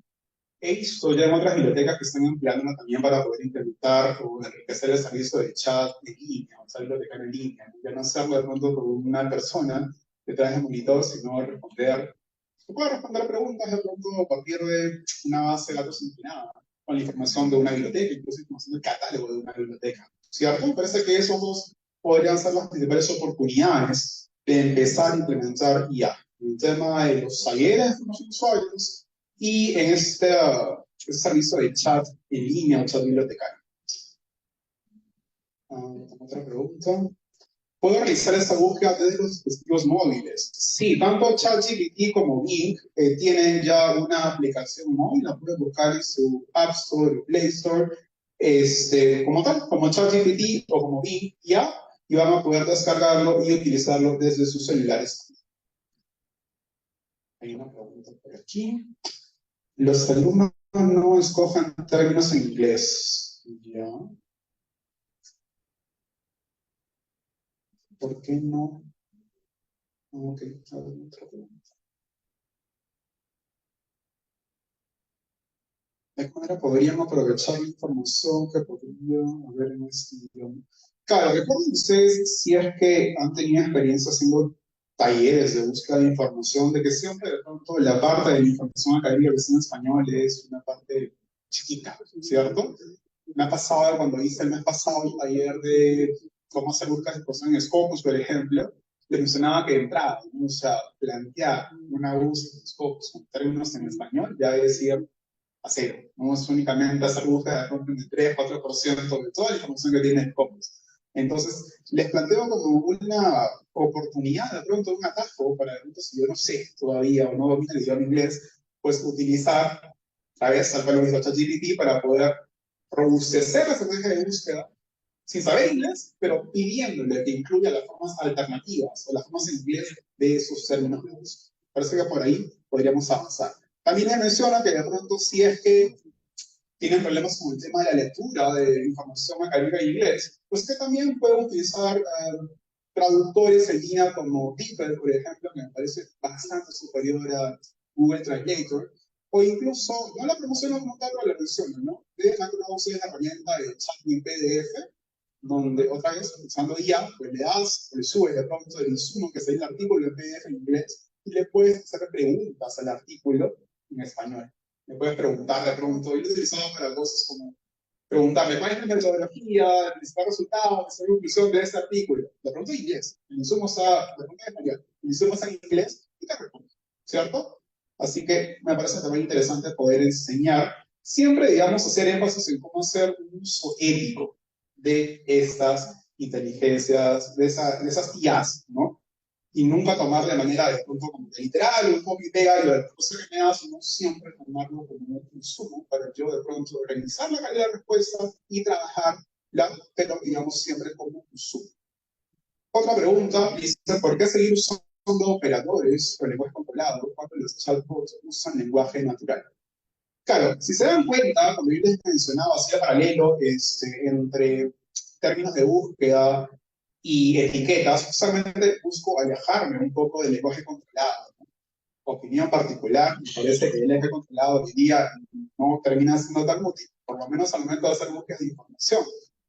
He visto ya en otras bibliotecas que están empleándola también para poder implementar o enriquecer el servicio de chat en línea, o sea, bibliotecario en línea. Ya no hacerlo de pronto con una persona detrás del monitor, sino responder. Se puede responder preguntas de pronto a partir de una base de datos inclinada, con la información de una biblioteca, incluso información del catálogo de una biblioteca. ¿Cierto? Me parece que esos dos podrían ser las principales oportunidades de empezar a implementar IA. El tema de los talleres de formación de usuarios, y en este servicio de chat en línea o chat bibliotecario. Otra pregunta. ¿Puedo realizar esta búsqueda desde los dispositivos móviles? Sí, tanto ChatGPT como Bing tienen ya una aplicación móvil, la pueden buscar en su App Store o Play Store, como tal, como ChatGPT o como Bing, ya, y van a poder descargarlo y utilizarlo desde sus celulares. Hay una pregunta por aquí. Los alumnos no escojan términos en inglés. ¿Ya? ¿Por qué no? Ok, a ver, otra pregunta. ¿De qué manera podrían aprovechar la información que podría haber en este idioma? Claro, recuerden ustedes, si es que han tenido experiencia haciendo talleres de búsqueda de información, de que siempre de pronto la parte de la información académica que está en español es una parte chiquita, ¿cierto? Me ha pasado cuando hice el mes pasado el taller de cómo hacer búsqueda de información en Scopus, por ejemplo, les mencionaba que de entrada, ¿no? O sea, plantear una búsqueda de Scopus con términos en español ya decía a cero. No es únicamente hacer búsqueda de un 3-4% de toda la información que tiene Scopus. Entonces, les planteo como una oportunidad, de pronto un atajo para de pronto, si yo no sé todavía o no domino el idioma inglés, pues utilizar a vez al valor de ChatGPT para poder robustecer la estrategia de búsqueda sin saber inglés, pero pidiéndole que incluya las formas alternativas o las formas en inglés de esos términos de búsqueda. Parece que por ahí podríamos avanzar. También les menciona que de pronto si es que tienen problemas con el tema de la lectura de información académica en inglés, pues que también pueden utilizar traductores en línea como DeepL, por ejemplo, que me parece bastante superior a Google Translator, o incluso, no la promociono como tal, pero la menciono, ¿no? De Macromouse es la herramienta de chat en PDF, donde otra vez, usando IA, pues le das, le subes de pronto el insumo que sería el artículo en PDF en inglés, y le puedes hacer preguntas al artículo en español. Le puedes preguntar de pronto, y lo he utilizado para cosas como preguntarle cuál es la metodología, necesitar resultados, hacer conclusión de este artículo. De pronto en inglés, el insumo está, de pronto en español, el insumo está en inglés y te responde, ¿cierto? Así que me parece también interesante poder enseñar, siempre, digamos, hacer énfasis en cómo hacer un uso ético de estas inteligencias, de esas IAs, ¿no? Y nunca tomar de manera de pronto como literal, un copy pega y lo de que me da, sino siempre tomarlo como un insumo para yo de pronto revisar la calidad de respuesta y trabajar, pero digamos siempre como insumo. Otra pregunta dice, ¿por qué seguir usando operadores o lenguaje controlado cuando los chatbots usan lenguaje natural? Claro, si se dan cuenta, como yo les mencionaba, hacía paralelo entre términos de búsqueda y etiquetas, justamente busco alejarme un poco del lenguaje controlado, ¿no? Opinión particular, me parece que el lenguaje controlado hoy día no termina siendo tan útil, por lo menos al momento de hacer búsquedas de información.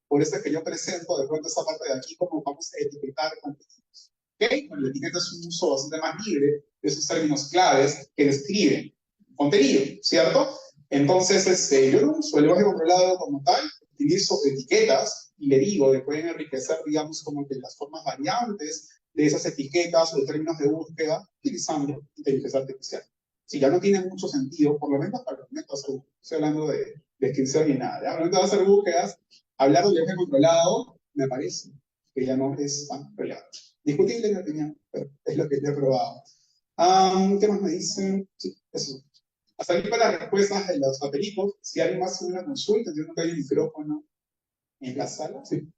Por eso es que yo presento de pronto esta parte de aquí como vamos a etiquetar contenidos. ¿Ok? Bueno, la etiqueta es un uso bastante más libre de esos términos claves que describen contenido, ¿cierto? Entonces, yo no uso el lenguaje controlado como tal, utilizo etiquetas y le digo que pueden enriquecer, digamos, como que las formas variantes de esas etiquetas o términos de búsqueda utilizando inteligencia artificial. Si ya no tiene mucho sentido, por lo menos para el momento de hacer búsquedas, estoy hablando de descripción ni nada, ¿ya? Al momento de hacer búsquedas, hablar del lenguaje controlado me parece que ya no es tan relevante. Discutible en mi opinión, pero es lo que yo he probado. ¿Qué más me dicen? Sí, eso. Hasta aquí para las respuestas de los papelitos. Si alguien más tiene una consulta, entiendo que hay un micrófono en la sala. Sí.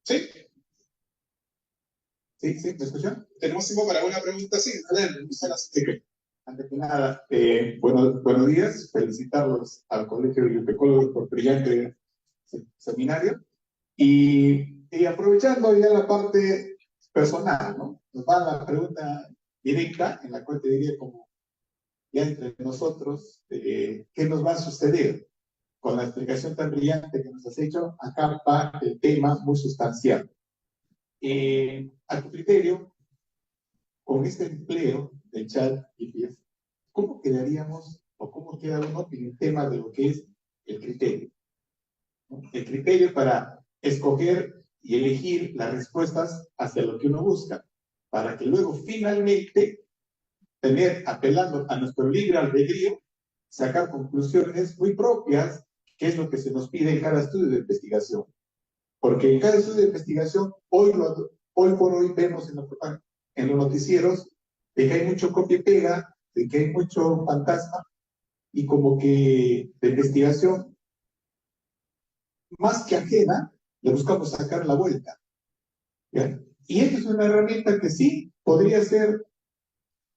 ¿Sí? Sí, sí, ¿me escuchan? Tenemos tiempo para una pregunta. Sí, adelante. Sí, que, antes que nada, buenos días. Felicitarlos al Colegio de Bibliotecólogos por brillante seminario. Y aprovechando ya la parte personal, ¿no? Nos va la pregunta directa, en la cual te diría como ya entre nosotros, ¿qué nos va a suceder? Con la explicación tan brillante que nos has hecho, acá va el tema muy sustancial. A tu criterio, con este empleo del chat GPS, ¿cómo quedaríamos o cómo queda uno en el tema de lo que es el criterio? ¿No? El criterio para escoger y elegir las respuestas hacia lo que uno busca, para que luego finalmente tener, apelando a nuestro libre albedrío, sacar conclusiones muy propias, que es lo que se nos pide en cada estudio de investigación. Porque en cada estudio de investigación, hoy por hoy vemos en los noticieros de que hay mucho copia y pega, de que hay mucho fantasma, y como que la investigación, más que ajena, le buscamos sacar la vuelta. ¿Ya? Y esta es una herramienta que sí podría ser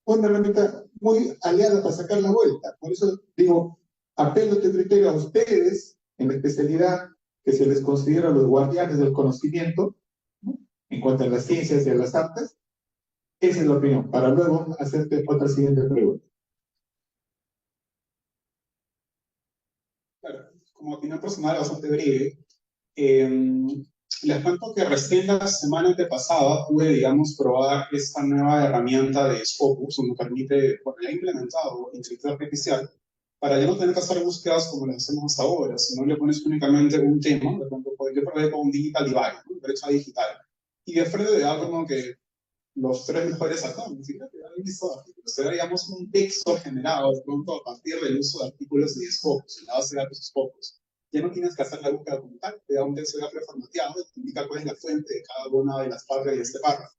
una herramienta muy aliada para sacar la vuelta. Por eso digo, apelo este criterio a ustedes en la especialidad que se les considera los guardianes del conocimiento, ¿no? En cuanto a las ciencias y a las artes. Esa es la opinión, para luego hacerte otra siguiente pregunta. Claro, como opinión personal bastante breve, les cuento que recién la semana antepasada pude, digamos, probar esta nueva herramienta de Scopus, donde permite, bueno, ya he implementado inteligencia artificial, para ya no tener que hacer búsquedas como las hacemos hasta ahora, sino le pones únicamente un tema, de pronto yo probé con un digital divide, ¿no? Brecha digital, y de frente te da como que los tres mejores accounts, ¿sí? Será, digamos, un texto generado de pronto a partir del uso de artículos de Scopus, en la base de datos Scopus. Ya no tienes que hacer la búsqueda como tal, te da un texto ya preformateado y te indica cuál es la fuente de cada una de las partes de este párrafo.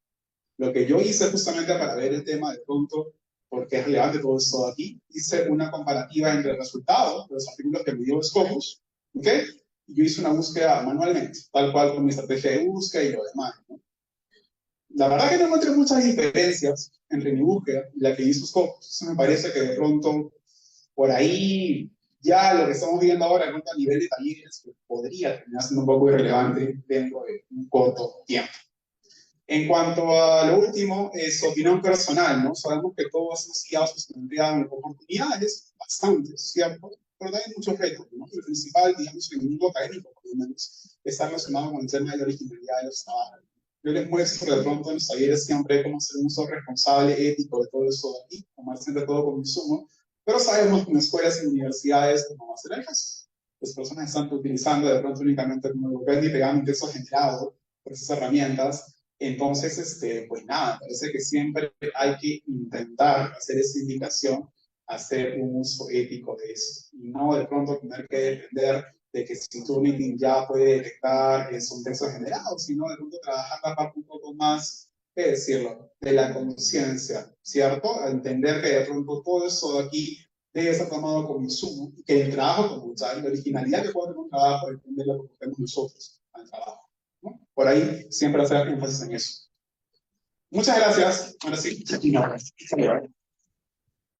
Lo que yo hice justamente para ver el tema de pronto, porque es relevante todo esto de aquí, hice una comparativa entre el resultado de los artículos que me dio Scopus, ¿ok? Y yo hice una búsqueda manualmente, tal cual con mi estrategia de búsqueda y lo demás, ¿no? La verdad que no encontré muchas diferencias entre mi búsqueda y la que hizo Scopus. Eso me parece que de pronto por ahí ya lo que estamos viendo ahora en a nivel de talleres podría terminar siendo un poco irrelevante dentro de un corto tiempo. En cuanto a lo último, es opinión personal, ¿no? Sabemos que todos hemos sido planteados oportunidades, bastantes, ¿cierto? Pero también muchos retos, ¿no? El principal, digamos, en el mundo académico, por lo menos, está relacionado con el tema de la originalidad de los trabajos. Yo les muestro de pronto en los talleres siempre cómo hacer un uso responsable, ético de todo eso de aquí, tomar siempre todo como insumo, pero sabemos que en escuelas y universidades no va a ser el caso. Las personas están utilizando de pronto únicamente como ven y pegando un texto generado por esas herramientas. Entonces, pues nada, parece que siempre hay que intentar hacer esa indicación, hacer un uso ético de eso, y no de pronto tener que depender de que si Turnitin ya puede detectar es un texto generado, sino de pronto trabajar la parte un poco más, ¿qué decirlo?, de la conciencia, ¿cierto? A entender que de pronto todo eso de aquí debe ser tomado como insumo, y que el trabajo como tal, la originalidad que puede tener un trabajo depende de lo que ponemos nosotros al trabajo, ¿no? Por ahí siempre hacer énfasis en eso. Muchas gracias. Ahora sí.